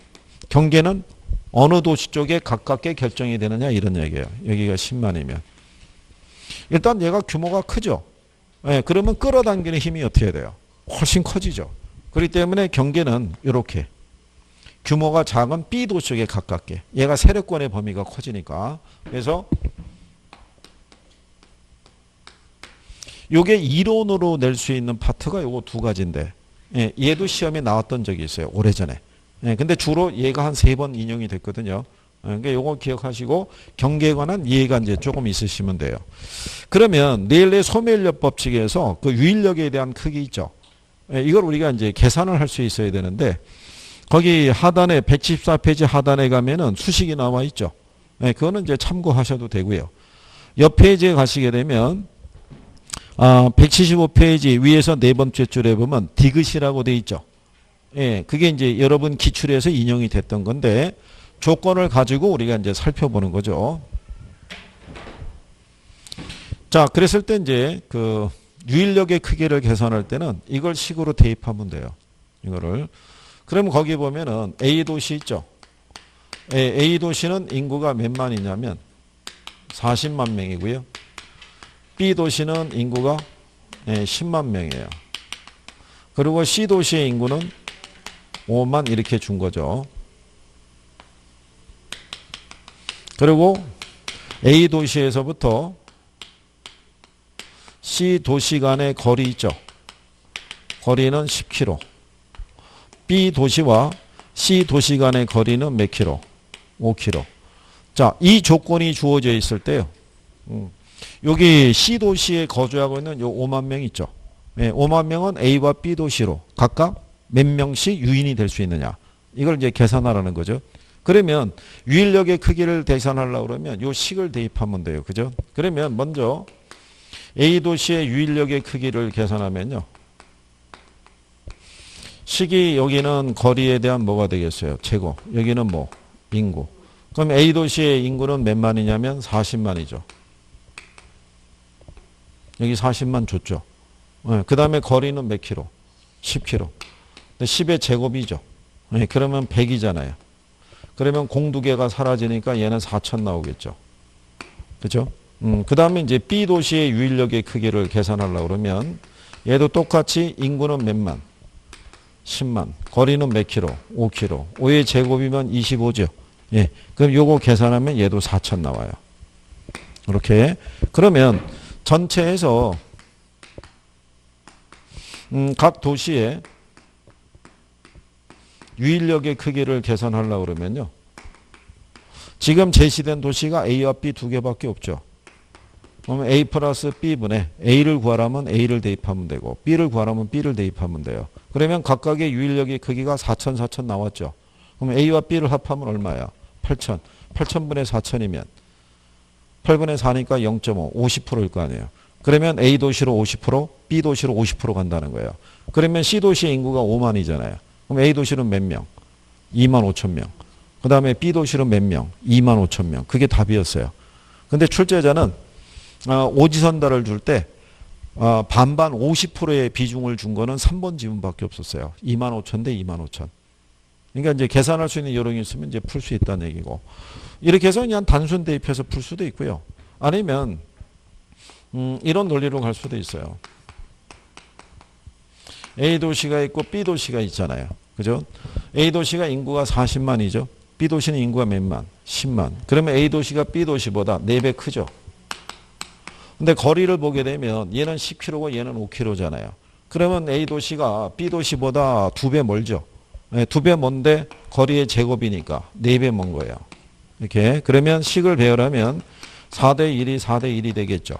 경계는 어느 도시 쪽에 가깝게 결정이 되느냐 이런 얘기예요. 여기가 10만이면. 일단 얘가 규모가 크죠. 예, 그러면 끌어당기는 힘이 어떻게 돼요? 훨씬 커지죠. 그렇기 때문에 경계는 이렇게 규모가 작은 B 도시에 가깝게. 얘가 세력권의 범위가 커지니까. 그래서 요게 이론으로 낼 수 있는 파트가 요거 두 가지인데 예, 얘도 시험에 나왔던 적이 있어요. 오래전에. 예, 근데 주로 얘가 한 3번 인용이 됐거든요. 그러니까 요거 기억하시고 경계에 관한 이해가 이제 조금 있으시면 돼요. 그러면 레일리의 소매인력 법칙에서 그 유인력에 대한 크기 있죠. 예, 이걸 우리가 이제 계산을 할 수 있어야 되는데 거기 하단에 114페이지 하단에 가면은 수식이 나와 있죠. 예, 그거는 이제 참고하셔도 되고요. 옆 페이지에 가시게 되면 175페이지 위에서 네 번째 줄에 보면 디귿이라고 돼 있죠. 예, 그게 이제 여러분 기출에서 인용이 됐던 건데 조건을 가지고 우리가 이제 살펴보는 거죠. 자, 그랬을 때 이제 그 유인력의 크기를 계산할 때는 이걸 식으로 대입하면 돼요. 이거를. 그러면 거기 보면은 A 도시 있죠. A 도시는 인구가 몇만이냐면 40만 명이고요. B 도시는 인구가 10만 명이에요. 그리고 C 도시의 인구는 5만 이렇게 준 거죠. 그리고 A 도시에서부터 C 도시 간의 거리 있죠. 거리는 10km. B 도시와 C 도시 간의 거리는 몇 킬로? 5km. 자, 이 조건이 주어져 있을 때요. 여기 C 도시에 거주하고 있는 요 5만 명 있죠. 네, 5만 명은 A와 B 도시로 각각 몇 명씩 유인이 될 수 있느냐. 이걸 이제 계산하라는 거죠. 그러면 유인력의 크기를 계산하려고 그러면 요 식을 대입하면 돼요. 그죠? 그러면 먼저 A 도시의 유인력의 크기를 계산하면요. 식이 여기는 거리에 대한 뭐가 되겠어요? 제곱. 여기는 뭐? 인구. 그럼 A 도시의 인구는 몇 만이냐면 40만이죠. 여기 40만 줬죠. 네, 그 다음에 거리는 몇 킬로? 10킬로. 10의 제곱이죠. 네, 그러면 100이잖아요. 그러면 공 두 개가 사라지니까 얘는 4천 나오겠죠. 그죠? 그 다음에 이제 B 도시의 유인력의 크기를 계산하려고 그러면 얘도 똑같이 인구는 몇만? 10만. 거리는 몇 킬로? 5킬로. 5의 제곱이면 25죠. 예. 그럼 요거 계산하면 얘도 4천 나와요. 이렇게. 그러면 전체에서 각 도시의 유인력의 크기를 계산하려고 그러면요. 지금 제시된 도시가 A와 B 두 개밖에 없죠. 그러면 A 플러스 B분의 A를 구하려면 A를 대입하면 되고 B를 구하려면 B를 대입하면 돼요. 그러면 각각의 유인력의 크기가 4천 나왔죠. 그럼 A와 B를 합하면 얼마야? 8천. 8천분의 4천이면 8분의 4니까 0.5, 50%일 거 아니에요. 그러면 A 도시로 50%, B 도시로 50% 간다는 거예요. 그러면 C 도시의 인구가 5만이잖아요. 그럼 A 도시는 몇 명? 2만 5천 명. 그 다음에 B 도시는 몇 명? 2만 5천 명. 그게 답이었어요. 근데 출제자는 오지선다를 줄 때 반반 50%의 비중을 준 거는 3번 지문밖에 없었어요. 2만 5천 대 2만 5천. 그러니까 이제 계산할 수 있는 요령이 있으면 이제 풀 수 있다는 얘기고. 이렇게 해서 그냥 단순 대입해서 풀 수도 있고요. 아니면 이런 논리로 갈 수도 있어요. A 도시가 있고 B 도시가 있잖아요. 그죠? A 도시가 인구가 40만이죠. B 도시는 인구가 몇 만? 10만. 그러면 A 도시가 B 도시보다 4배 크죠. 근데 거리를 보게 되면 얘는 10km고 얘는 5km잖아요. 그러면 A 도시가 B 도시보다 2배 멀죠. 네, 2배 먼데 거리의 제곱이니까 4배 먼 거예요. 이렇게. 그러면 식을 배열하면 4대 1이 4대 1이 되겠죠.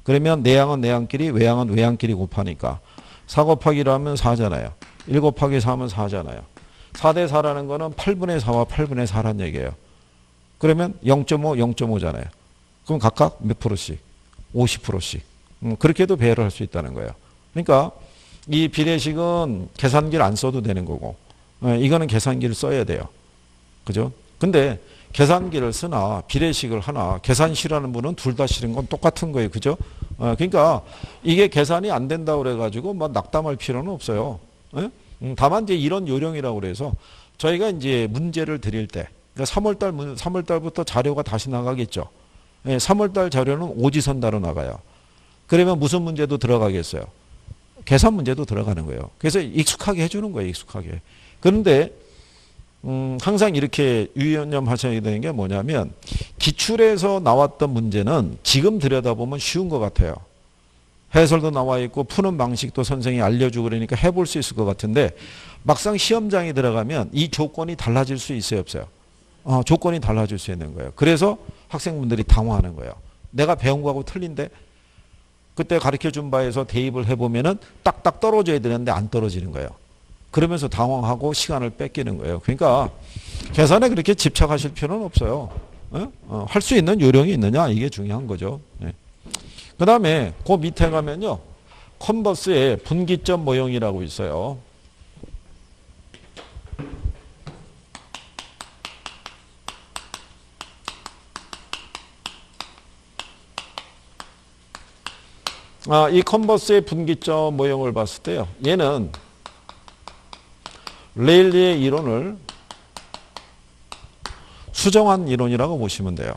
그러면 내항은 내항끼리, 외항은 외항끼리 곱하니까 4 곱하기 1 하면 4잖아요. 1 곱하기 4하면 4잖아요. 4대 4라는 거는 8분의 4와 8분의 4란 얘기예요. 그러면 0.5, 0.5잖아요. 그럼 각각 몇 프로씩? 50%씩. 그렇게도 배열을 할 수 있다는 거예요. 그러니까 이 비례식은 계산기를 안 써도 되는 거고, 이거는 계산기를 써야 돼요. 그죠? 근데 계산기를 쓰나 비례식을 하나 계산 싫어하는 분은 둘 다 싫은 건 똑같은 거예요. 그죠? 그러니까 이게 계산이 안 된다고 그래가지고 뭐 낙담할 필요는 없어요. 다만 이제 이런 요령이라고 그래서 저희가 이제 문제를 드릴 때, 그러니까 3월달부터 자료가 다시 나가겠죠. 3월달 자료는 오지선다로 나가요. 그러면 무슨 문제도 들어가겠어요? 계산 문제도 들어가는 거예요. 그래서 익숙하게 해주는 거예요. 익숙하게. 그런데 항상 이렇게 유념하셔야 되는 게 뭐냐면 기출에서 나왔던 문제는 지금 들여다보면 쉬운 것 같아요. 해설도 나와 있고 푸는 방식도 선생님이 알려주고 그러니까 해볼 수 있을 것 같은데 막상 시험장에 들어가면 이 조건이 달라질 수 있어요, 없어요? 조건이 달라질 수 있는 거예요. 그래서 학생분들이 당황하는 거예요. 내가 배운 거하고 틀린데 그때 가르쳐준 바에서 대입을 해보면은 딱딱 떨어져야 되는데 안 떨어지는 거예요. 그러면서 당황하고 시간을 뺏기는 거예요. 그러니까 계산에 그렇게 집착하실 필요는 없어요. 할 수 있는 요령이 있느냐 이게 중요한 거죠. 그 다음에 그 밑에 가면요. 컨버스에 분기점 모형이라고 있어요. 이 컨버스의 분기점 모형을 봤을 때요. 얘는 레일리의 이론을 수정한 이론이라고 보시면 돼요.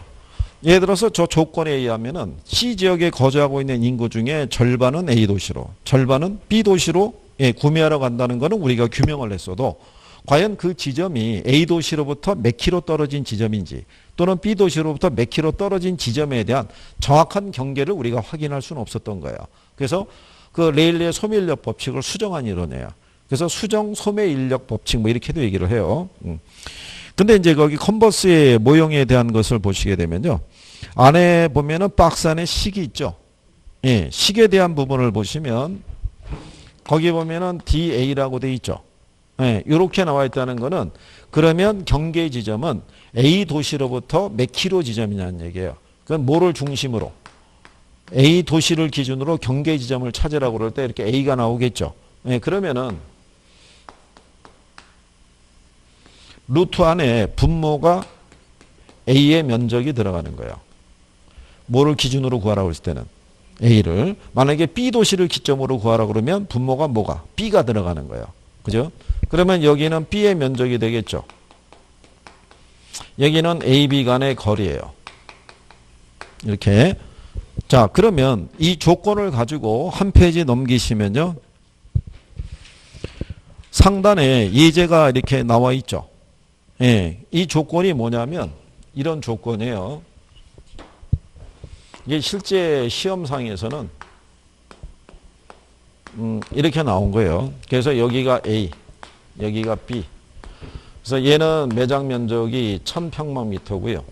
예를 들어서 저 조건에 의하면은 C 지역에 거주하고 있는 인구 중에 절반은 A 도시로, 절반은 B 도시로 구매하러 간다는 것은 우리가 규명을 했어도 과연 그 지점이 A 도시로부터 몇 킬로 떨어진 지점인지 또는 B 도시로부터 몇 킬로 떨어진 지점에 대한 정확한 경계를 우리가 확인할 수는 없었던 거예요. 그래서 그 레일리의 소매인력 법칙을 수정한 이론이에요. 그래서 수정 소매인력 법칙 뭐 이렇게도 얘기를 해요. 근데 이제 거기 컨버스의 모형에 대한 것을 보시게 되면요. 안에 보면은 박스 안에 식이 있죠. 예, 식에 대한 부분을 보시면 거기 보면은 DA라고 돼 있죠. 예, 이렇게 나와 있다는 거는 그러면 경계 지점은 A 도시로부터 몇 킬로 지점이냐는 얘기예요. 그건 뭐를 중심으로? A 도시를 기준으로 경계 지점을 찾으라고 그럴 때 이렇게 A가 나오겠죠. 예, 그러면은 루트 안에 분모가 A의 면적이 들어가는 거예요. 뭐를 기준으로 구하라고 했을 때는 A를. 만약에 B 도시를 기점으로 구하라고 그러면 분모가 뭐가? B가 들어가는 거예요. 그죠? 그러면 여기는 B의 면적이 되겠죠. 여기는 A, B 간의 거리예요. 이렇게. 자, 그러면 이 조건을 가지고 한 페이지 넘기시면요. 상단에 예제가 이렇게 나와 있죠. 예, 이 조건이 뭐냐면 이런 조건이에요. 이게 실제 시험상에서는 이렇게 나온 거예요. 그래서 여기가 A, 여기가 B. 그래서 얘는 매장 면적이 1000평방미터고요.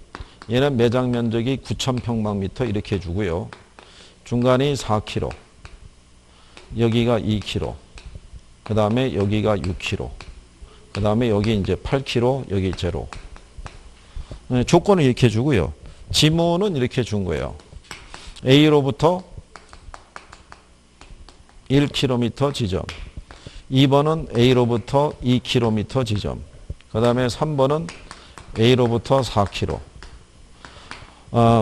얘는 매장 면적이 9000평방미터 이렇게 주고요. 중간이 4km, 여기가 2km, 그 다음에 여기가 6km, 그 다음에 여기 이제 8km, 여기 제로. 네, 조건을 이렇게 주고요. 지문은 이렇게 준 거예요. A로부터 1km 지점. 2번은 A로부터 2km 지점. 그 다음에 3번은 A로부터 4km.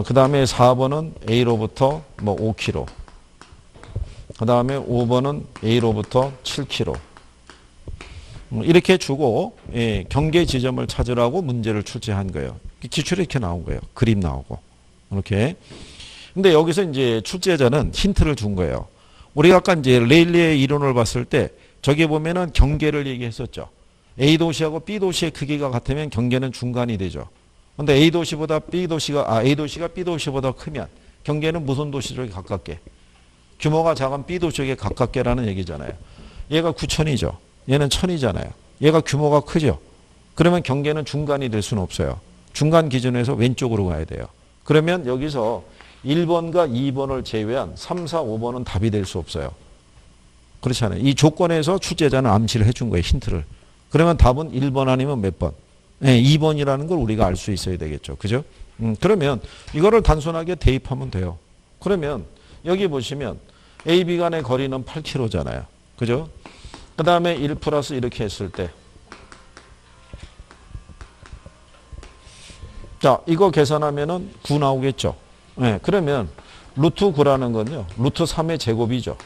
그 다음에 4번은 A로부터 뭐 5km. 그 다음에 5번은 A로부터 7km. 이렇게 주고, 예, 경계 지점을 찾으라고 문제를 출제한 거예요. 기출이 이렇게 나온 거예요. 그림 나오고. 이렇게. 근데 여기서 이제 출제자는 힌트를 준 거예요. 우리가 아까 이제 레일리의 이론을 봤을 때 저기 보면은 경계를 얘기했었죠. A 도시하고 B 도시의 크기가 같으면 경계는 중간이 되죠. 근데 A 도시가 B 도시보다 크면 경계는 무슨 도시 쪽에 가깝게? 규모가 작은 B 도시에 가깝게라는 얘기잖아요. 얘가 9천이죠. 얘는 1000이잖아요. 얘가 규모가 크죠. 그러면 경계는 중간이 될 수는 없어요. 중간 기준에서 왼쪽으로 가야 돼요. 그러면 여기서 1번과 2번을 제외한 3, 4, 5번은 답이 될 수 없어요. 그렇잖아요. 이 조건에서 출제자는 암시를 해준 거예요. 힌트를. 그러면 답은 1번 아니면 몇 번? 네, 2번이라는 걸 우리가 알 수 있어야 되겠죠. 그죠? 그러면 이거를 단순하게 대입하면 돼요. 그러면 여기 보시면 A, B 간의 거리는 8km잖아요. 그죠? 그 다음에 1 플러스 이렇게 했을 때 자, 이거 계산하면은 9 나오겠죠. 네, 그러면 루트 9라는 건요. 루트 3의 제곱이죠.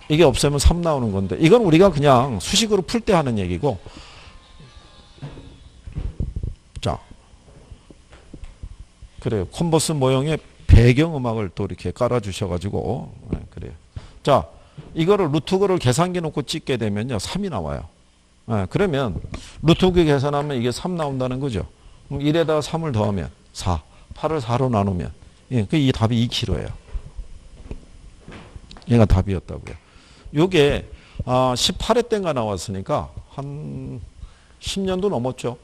이게 없으면 3 나오는 건데 이건 우리가 그냥 수식으로 풀 때 하는 얘기고 자, 그래요. 컨버스 모형의 배경음악을 또 이렇게 깔아주셔가지고 네, 그래요. 자, 이거를 루트 9를 계산기 놓고 찍게 되면요. 3이 나와요. 네, 그러면 루트 9 계산하면 이게 3 나온다는 거죠. 그럼 1에다가 3을 더하면 4. 8을 4로 나누면 예, 이 답이 2kg예요. 얘가 답이었다고요. 요게 18회 때인가 나왔으니까 한 10년도 넘었죠.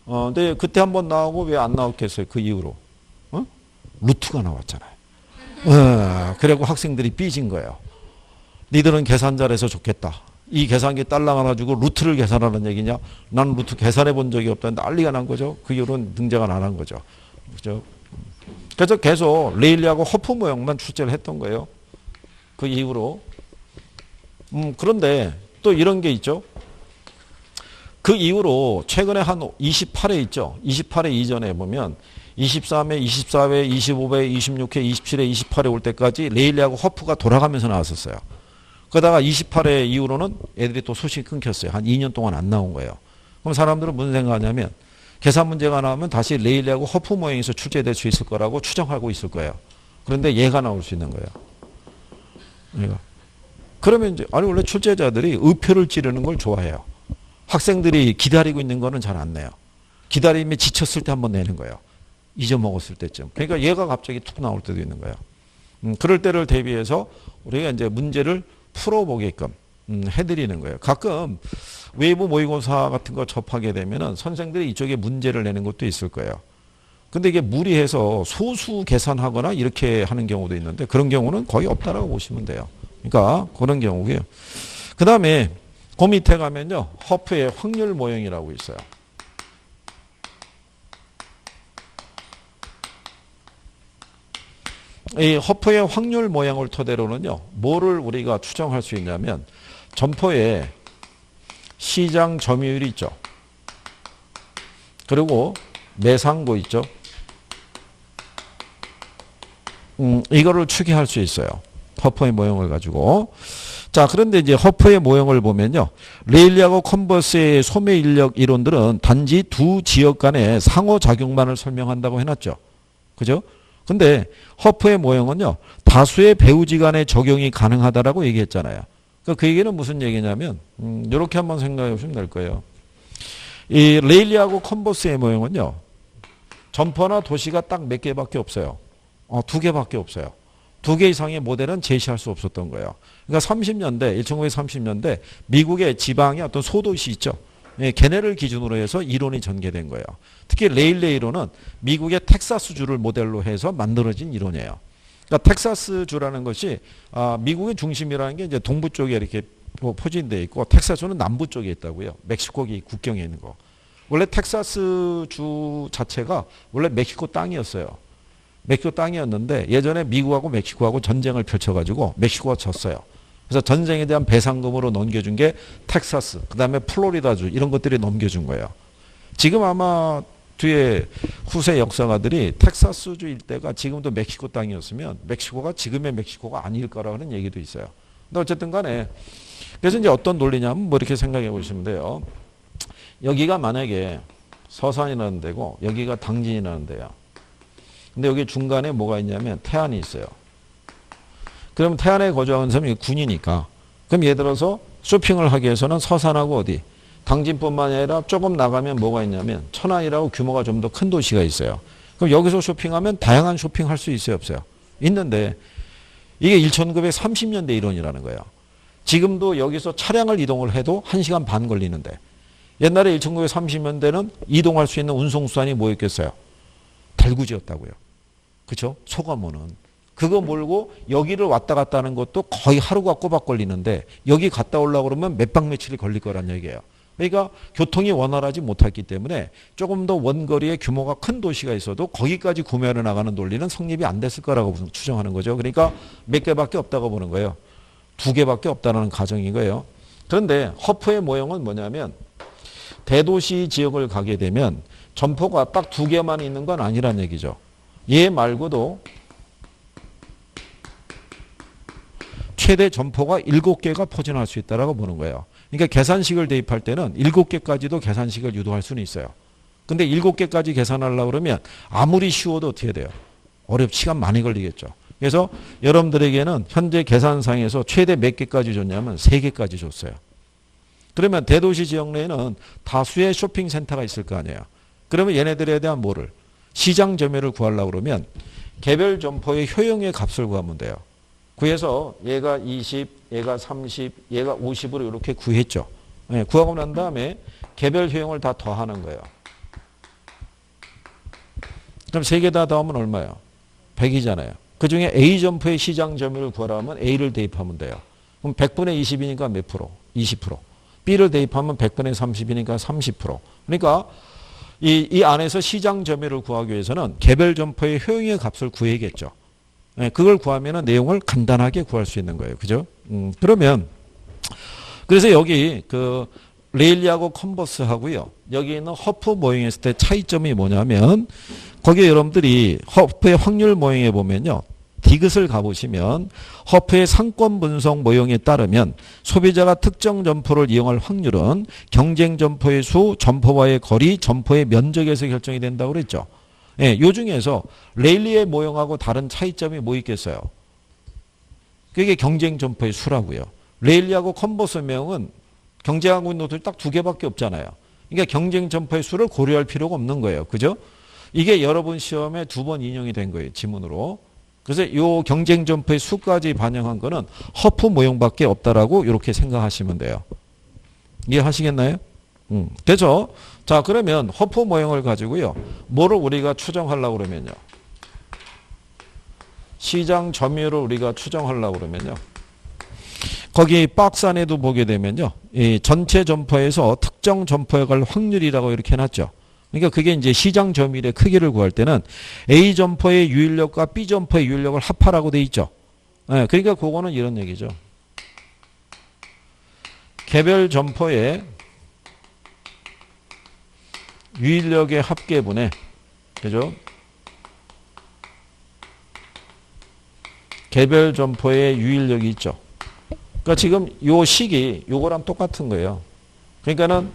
근데 그때 한번 나오고 왜 안 나왔겠어요? 그 이후로. 루트가 나왔잖아요. 그리고 학생들이 삐진 거예요. 니들은 계산 잘해서 좋겠다. 이 계산기 딸랑 하나 주고 루트를 계산하는 얘기냐? 난 루트 계산해 본 적이 없다. 난리가 난 거죠. 그 이후로는 등장을 안 한 거죠. 그죠? 그래서 계속 레일리하고 허프 모형만 출제를 했던 거예요. 그 이후로. 그런데 또 이런 게 있죠. 그 이후로 최근에 한 28회 있죠. 28회 이전에 보면 23회, 24회, 25회, 26회, 27회, 28회 올 때까지 레일리하고 허프가 돌아가면서 나왔었어요. 그러다가 28회 이후로는 애들이 또 소식이 끊겼어요. 한 2년 동안 안 나온 거예요. 그럼 사람들은 무슨 생각하냐면 계산 문제가 나오면 다시 레일리하고 허프 모형에서 출제될 수 있을 거라고 추정하고 있을 거예요. 그런데 얘가 나올 수 있는 거예요. 얘가. 그러면 이제 아니 원래 출제자들이 의표를 찌르는 걸 좋아해요. 학생들이 기다리고 있는 거는 잘 안 내요. 기다림에 지쳤을 때 한번 내는 거예요. 잊어먹었을 때쯤. 그러니까 얘가 갑자기 툭 나올 때도 있는 거예요. 그럴 때를 대비해서 우리가 이제 문제를 풀어보게끔 해드리는 거예요. 가끔 외부 모의고사 같은 거 접하게 되면은 선생들이 이쪽에 문제를 내는 것도 있을 거예요. 근데 이게 무리해서 소수 계산하거나 이렇게 하는 경우도 있는데 그런 경우는 거의 없다라고 보시면 돼요. 그러니까 그런 경우고요. 그 다음에 그 밑에 가면요. 허프의 확률 모형이라고 있어요. 이 허프의 확률 모양을 토대로는요. 뭐를 우리가 추정할 수 있냐면 점포에 시장 점유율이 있죠. 그리고 매상고 있죠. 이거를 추계할 수 있어요. 허프의 모형을 가지고. 자, 그런데 이제 허프의 모형을 보면요. 레일리하고 컨버스의 소매 인력 이론들은 단지 두 지역 간의 상호작용만을 설명한다고 해놨죠. 그죠? 근데 허프의 모형은요. 다수의 배우지 간의 적용이 가능하다라고 얘기했잖아요. 그 얘기는 무슨 얘기냐면 이렇게 한번 생각해 보시면 될 거예요. 이 레일리하고 컨버스의 모형은요. 점포나 도시가 딱 몇 개밖에 없어요. 2개밖에 없어요. 2개 이상의 모델은 제시할 수 없었던 거예요. 그러니까 30년대, 1930년대 미국의 지방의 어떤 소도시 있죠. 예, 걔네를 기준으로 해서 이론이 전개된 거예요. 특히 레일리 이론은 미국의 텍사스주를 모델로 해서 만들어진 이론이에요. 그러니까 텍사스주라는 것이 미국의 중심이라는 게 이제 동부 쪽에 이렇게 포진되어 있고 텍사스는 남부 쪽에 있다고요. 멕시코기 국경에 있는 거. 원래 텍사스 주 자체가 원래 멕시코 땅이었어요. 멕시코 땅이었는데 예전에 미국하고 멕시코하고 전쟁을 펼쳐가지고 멕시코가 졌어요. 그래서 전쟁에 대한 배상금으로 넘겨준 게 텍사스, 그 다음에 플로리다주 이런 것들이 넘겨준 거예요. 지금 아마 뒤에 후세 역사가들이 텍사스주 일대가 지금도 멕시코 땅이었으면 멕시코가 지금의 멕시코가 아닐 거라는 얘기도 있어요. 근데 어쨌든 간에 그래서 이제 어떤 논리냐면 뭐 이렇게 생각해 보시면 돼요. 여기가 만약에 서산이라는 데고 여기가 당진이라는 데야. 근데 여기 중간에 뭐가 있냐면 태안이 있어요. 그럼 태안에 거주하는 사람이 군이니까 그럼 예를 들어서 쇼핑을 하기 위해서는 서산하고 어디 당진뿐만 아니라 조금 나가면 뭐가 있냐면 천안이라고 규모가 좀 더 큰 도시가 있어요. 그럼 여기서 쇼핑하면 다양한 쇼핑할 수 있어요 없어요? 있는데 이게 1930년대 이론이라는 거예요. 지금도 여기서 차량을 이동을 해도 1시간 반 걸리는데 옛날에 1930년대는 이동할 수 있는 운송수단이 뭐였겠어요? 달구지였다고요. 그렇죠? 소가모는. 그거 몰고 여기를 왔다 갔다 하는 것도 거의 하루가 꼬박 걸리는데 여기 갔다 오려고 그러면 몇 박 며칠이 걸릴 거란 얘기예요. 그러니까 교통이 원활하지 못했기 때문에 조금 더 원거리의 규모가 큰 도시가 있어도 거기까지 구매하러 나가는 논리는 성립이 안 됐을 거라고 추정하는 거죠. 그러니까 몇 개밖에 없다고 보는 거예요. 2개밖에 없다는 가정인 거예요. 그런데 허프의 모형은 뭐냐면 대도시 지역을 가게 되면 점포가 딱 2개만 있는 건 아니란 얘기죠. 얘 말고도 최대 점포가 7개가 포진할 수 있다고 보는 거예요. 그러니까 계산식을 대입할 때는 7개까지도 계산식을 유도할 수는 있어요. 근데 7개까지 계산하려고 그러면 아무리 쉬워도 어떻게 돼요? 시간 많이 걸리겠죠. 그래서 여러분들에게는 현재 계산상에서 최대 몇 개까지 줬냐면 3개까지 줬어요. 그러면 대도시 지역 내에는 다수의 쇼핑센터가 있을 거 아니에요. 그러면 얘네들에 대한 뭐를? 시장 점유율을 구하려고 그러면 개별 점포의 효용의 값을 구하면 돼요. 구해서 얘가 20, 얘가 30, 얘가 50으로 이렇게 구했죠. 네, 구하고 난 다음에 개별 효용을 다 더하는 거예요. 그럼 3개 다 더하면 얼마예요? 100이잖아요. 그 중에 A 점포의 시장 점유율을 구하라면 A를 대입하면 돼요. 그럼 100분의 20이니까 몇 프로? 20%. B를 대입하면 100분의 30이니까 30%. 그러니까 이 안에서 시장 점유율을 구하기 위해서는 개별 점포의 효용의 값을 구해야겠죠. 네, 그걸 구하면 내용을 간단하게 구할 수 있는 거예요. 그죠? 그러면 그래서 여기 그 레일리하고 컨버스하고요. 여기 있는 허프 모형했을 때 차이점이 뭐냐면 거기에 여러분들이 허프의 확률 모형에 보면요. 디귿을 가보시면 허프의 상권 분석 모형에 따르면 소비자가 특정 점포를 이용할 확률은 경쟁 점포의 수, 점포와의 거리, 점포의 면적에서 결정이 된다고 그랬죠. 예, 요 중에서 레일리의 모형하고 다른 차이점이 뭐 있겠어요? 그게 경쟁 점포의 수라고요. 레일리하고 컨버스 모형은 경쟁하고 있는 것들이 딱 2개밖에 없잖아요. 그러니까 경쟁 점포의 수를 고려할 필요가 없는 거예요. 그죠? 이게 여러분 시험에 2번 인용이 된 거예요. 지문으로. 그래서 이 경쟁 점포의 수까지 반영한 거는 허프 모형밖에 없다라고 이렇게 생각하시면 돼요. 이해하시겠나요? 그렇죠? 자, 그러면 허프 모형을 가지고요. 뭐를 우리가 추정하려고 그러면요. 시장 점유율을 우리가 추정하려고 그러면요. 거기 박스 안에도 보게 되면요. 이 전체 점포에서 특정 점포에 갈 확률이라고 이렇게 해놨죠. 그러니까 그게 이제 시장 점유율의 크기를 구할 때는 A 점포의 유일력과 B 점포의 유일력을 합하라고 돼 있죠. 네, 그러니까 그거는 이런 얘기죠. 개별 점포의 유일력의 합계분의, 그죠? 개별 점포의 유일력이 있죠. 그러니까 지금 요 식이 요거랑 똑같은 거예요. 그러니까는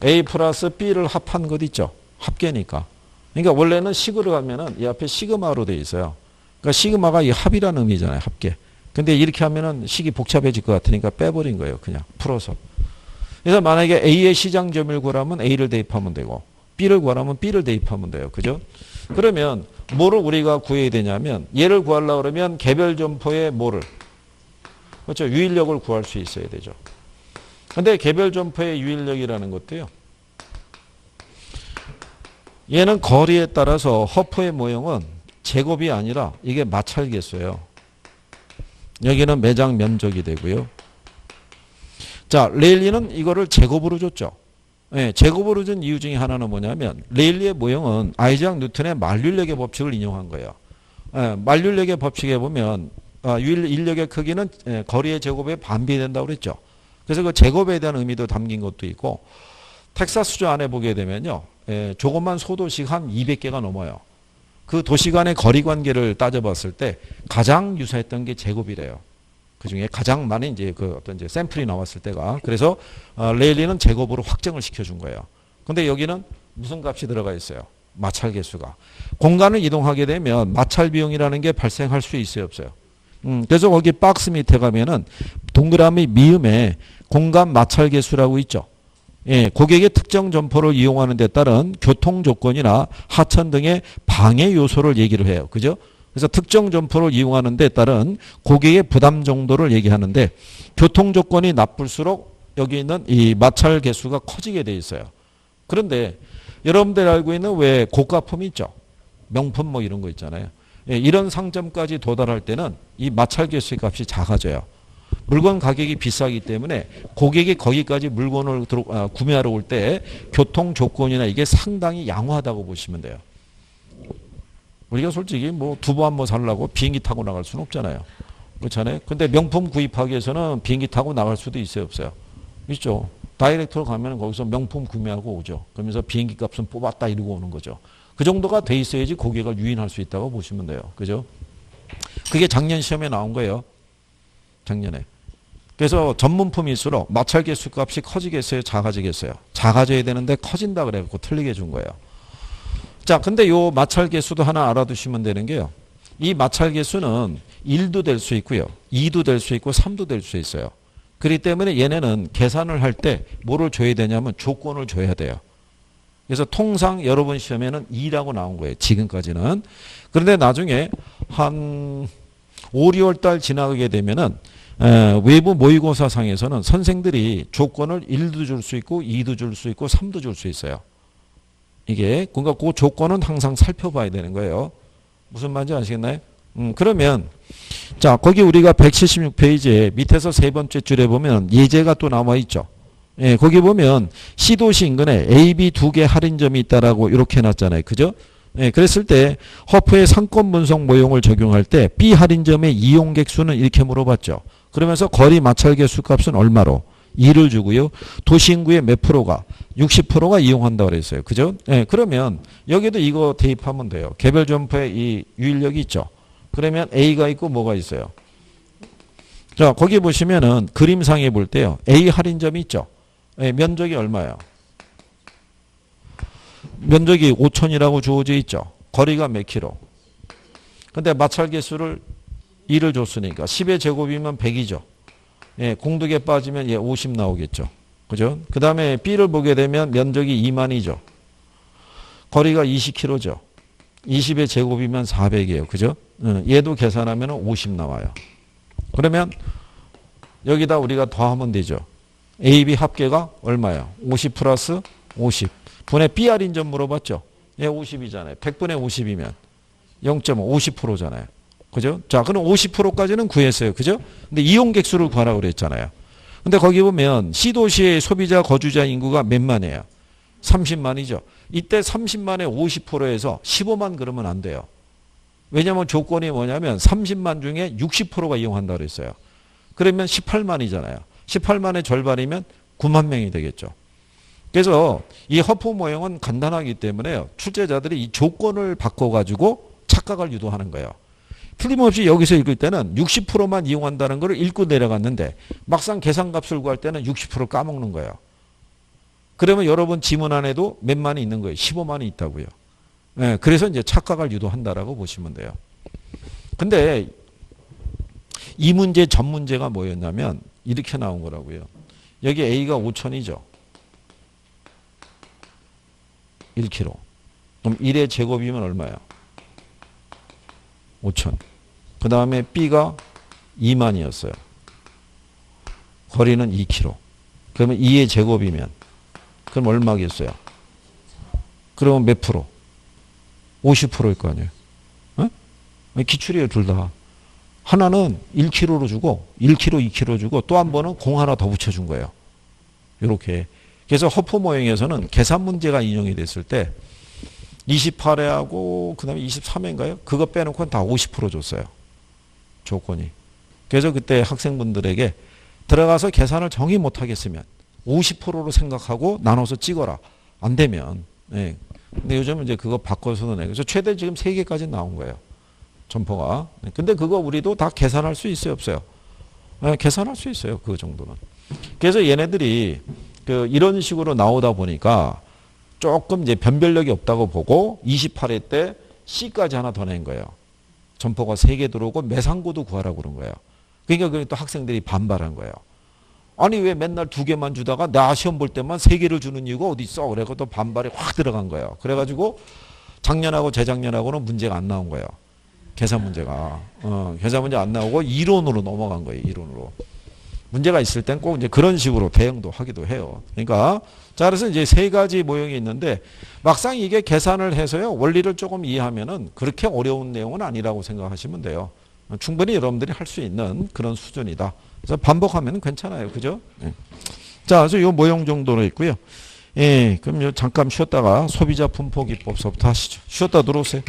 A 플러스 B를 합한 것 있죠. 합계니까. 그러니까 원래는 식으로 가면은 이 앞에 시그마로 돼 있어요. 그러니까 시그마가 이 합이라는 의미잖아요. 합계. 근데 이렇게 하면은 식이 복잡해질 것 같으니까 빼버린 거예요. 그냥 풀어서. 그래서 만약에 A의 시장 점유율 구하라면 A를 대입하면 되고 B를 구하라면 B를 대입하면 돼요. 그죠? 그러면 뭐를 우리가 구해야 되냐면 얘를 구하려고 그러면 개별 점포의 뭐를? 그렇죠. 유일력을 구할 수 있어야 되죠. 근데 개별 점포의 유일력이라는 것도요. 얘는 거리에 따라서 허프의 모형은 제곱이 아니라 이게 마찰계수예요. 여기는 매장 면적이 되고요. 자, 레일리는 이거를 제곱으로 줬죠. 예, 제곱으로 준 이유 중에 하나는 뭐냐면 레일리의 모형은 아이작 뉴턴의 만륜력의 법칙을 인용한 거예요. 예, 만륜력의 법칙에 보면 인력의 크기는 거리의 제곱에 반비된다고 그랬죠. 그래서 그 제곱에 대한 의미도 담긴 것도 있고 텍사스주 안에 보게 되면요. 조그만 소도시가 한 200개가 넘어요. 그 도시 간의 거리 관계를 따져봤을 때 가장 유사했던 게 제곱이래요. 그 중에 가장 많은 이제 그 어떤 이제 샘플이 나왔을 때가. 그래서 레일리는 제곱으로 확정을 시켜준 거예요. 근데 여기는 무슨 값이 들어가 있어요? 마찰 개수가. 공간을 이동하게 되면 마찰 비용이라는 게 발생할 수 있어요, 없어요? 그래서 거기 박스 밑에 가면은 동그라미 미음에 공간 마찰 개수라고 있죠. 예, 고객의 특정 점포를 이용하는 데 따른 교통 조건이나 하천 등의 방해 요소를 얘기를 해요. 그죠? 그래서 특정 점포를 이용하는 데 따른 고객의 부담 정도를 얘기하는데 교통 조건이 나쁠수록 여기 있는 이 마찰 개수가 커지게 돼 있어요. 그런데 여러분들 알고 있는 왜 고가품이 있죠? 명품 뭐 이런 거 있잖아요. 예, 이런 상점까지 도달할 때는 이 마찰 개수의 값이 작아져요. 물건 가격이 비싸기 때문에 고객이 거기까지 물건을 구매하러 올 때 교통 조건이나 이게 상당히 양호하다고 보시면 돼요. 우리가 솔직히 뭐 두부 한 번 살려고 비행기 타고 나갈 수는 없잖아요. 그렇잖아요. 근데 명품 구입하기 위해서는 비행기 타고 나갈 수도 있어요, 없어요? 있죠. 다이렉트로 가면 거기서 명품 구매하고 오죠. 그러면서 비행기 값은 뽑았다 이러고 오는 거죠. 그 정도가 돼 있어야지 고객을 유인할 수 있다고 보시면 돼요. 그죠? 그게 작년 시험에 나온 거예요. 작년에. 그래서 전문품일수록 마찰 개수 값이 커지겠어요? 작아지겠어요? 작아져야 되는데 커진다 그래갖고 틀리게 준 거예요. 자, 근데 요 마찰 개수도 하나 알아두시면 되는 게요. 이 마찰 개수는 1도 될 수 있고요. 2도 될 수 있고 3도 될 수 있어요. 그렇기 때문에 얘네는 계산을 할 때 뭐를 줘야 되냐면 조건을 줘야 돼요. 그래서 통상 여러분 시험에는 2라고 나온 거예요. 지금까지는. 그런데 나중에 한 5, 6월 달 지나가게 되면은 외부 모의고사상에서는 선생들이 조건을 1도 줄 수 있고 2도 줄 수 있고 3도 줄 수 있어요. 이게 그러니까 그 조건은 항상 살펴봐야 되는 거예요. 무슨 말인지 아시겠나요? 그러면 자 거기 우리가 176페이지에 밑에서 세 번째 줄에 보면 예제가 또 나와 있죠. 예, 거기 보면 C도시 인근에 A, B 두 개 할인점이 있다라고 이렇게 해놨잖아요. 그죠? 예, 그랬을 때 허프의 상권 분석 모형을 적용할 때 B 할인점의 이용객 수는 이렇게 물어봤죠. 그러면서 거리 마찰 개수 값은 얼마로? 2를 주고요. 도시 인구의 몇 프로가? 60%가 이용한다고 그랬어요. 그죠? 예, 그러면 여기도 이거 대입하면 돼요. 개별 점포에 이 유인력이 있죠. 그러면 A가 있고 뭐가 있어요? 자, 거기 보시면은 그림상에 볼 때요. A 할인점이 있죠. 예, 면적이 얼마예요? 면적이 5천이라고 주어져 있죠. 거리가 몇 킬로? 근데 마찰 개수를 2를 줬으니까 10의 제곱이면 100이죠. 예, 공두개 빠지면 50 나오겠죠. 그죠? 그 다음에 B를 보게 되면 면적이 2만이죠. 거리가 20km죠. 20의 제곱이면 400이에요. 그죠? 얘도 계산하면 50 나와요. 그러면 여기다 우리가 더하면 되죠. A, B 합계가 얼마예요? 50 플러스 50. 분의 B 할인점 물어봤죠? 얘 50이잖아요. 100분의 50이면 0.5, 50%잖아요. 그죠? 자, 그럼 50%까지는 구했어요. 그죠? 근데 이용객 수를 구하라고 그랬잖아요. 근데 거기 보면 C도시의 소비자 거주자 인구가 몇만이에요? 30만이죠. 이때 30만의 50%에서 15만 그러면 안 돼요. 왜냐하면 조건이 뭐냐면 30만 중에 60%가 이용한다고 그랬어요. 그러면 18만이잖아요. 18만의 절반이면 9만 명이 되겠죠. 그래서 이 허프 모형은 간단하기 때문에 출제자들이 이 조건을 바꿔가지고 착각을 유도하는 거예요. 틀림없이 여기서 읽을 때는 60%만 이용한다는 걸 읽고 내려갔는데 막상 계산값을 구할 때는 60% 까먹는 거예요. 그러면 여러분 지문 안에도 몇만이 있는 거예요. 15만이 있다고요. 네, 그래서 이제 착각을 유도한다라고 보시면 돼요. 근데 이 문제 전 문제가 뭐였냐면 이렇게 나온 거라고요. 여기 A가 5천이죠. 1kg. 그럼 1의 제곱이면 얼마야? 5천. 그 다음에 B가 2만이었어요. 거리는 2km. 그러면 2의 제곱이면 그럼 얼마겠어요? 그러면 몇 프로? 50%일 거 아니에요. 어? 기출이에요, 둘 다. 하나는 1kg로 주고 1kg, 2kg 주고 또 한 번은 공 하나 더 붙여준 거예요. 요렇게. 그래서 허프 모형에서는 계산 문제가 인용이 됐을 때 28회하고 그다음에 23회인가요? 그거 빼놓고는 다 50% 줬어요. 조건이. 그래서 그때 학생분들에게 들어가서 계산을 정의 못하겠으면 50%로 생각하고 나눠서 찍어라. 안 되면. 예. 근데 요즘은 이제 그거 바꿔서는 그래서 최대 지금 3개까지 나온 거예요. 점포가. 근데 그거 우리도 다 계산할 수 있어요, 없어요? 예, 계산할 수 있어요. 그 정도는. 그래서 얘네들이 이런 식으로 나오다 보니까 조금 이제 변별력이 없다고 보고 28회 때 C까지 하나 더 낸 거예요. 점포가 3개 들어오고 매상고도 구하라고 그런 거예요. 그러니까 또 학생들이 반발한 거예요. 아니 왜 맨날 2개만 주다가 나 시험 볼 때만 3개를 주는 이유가 어디 있어? 그래서 또 반발이 확 들어간 거예요. 그래가지고 작년하고 재작년하고는 문제가 안 나온 거예요. 계산 문제가. 계산 문제 안 나오고 이론으로 넘어간 거예요. 이론으로. 문제가 있을 땐 꼭 이제 그런 식으로 대응도 하기도 해요. 그러니까 자 그래서 이제 3가지 모형이 있는데 막상 이게 계산을 해서요 원리를 조금 이해하면은 그렇게 어려운 내용은 아니라고 생각하시면 돼요. 충분히 여러분들이 할 수 있는 그런 수준이다. 그래서 반복하면 괜찮아요, 그죠? 네. 자, 그래서 이 모형 정도로 있고요. 예, 그럼 잠깐 쉬었다가 소비자 분포기법서부터 하시죠. 쉬었다 들어오세요.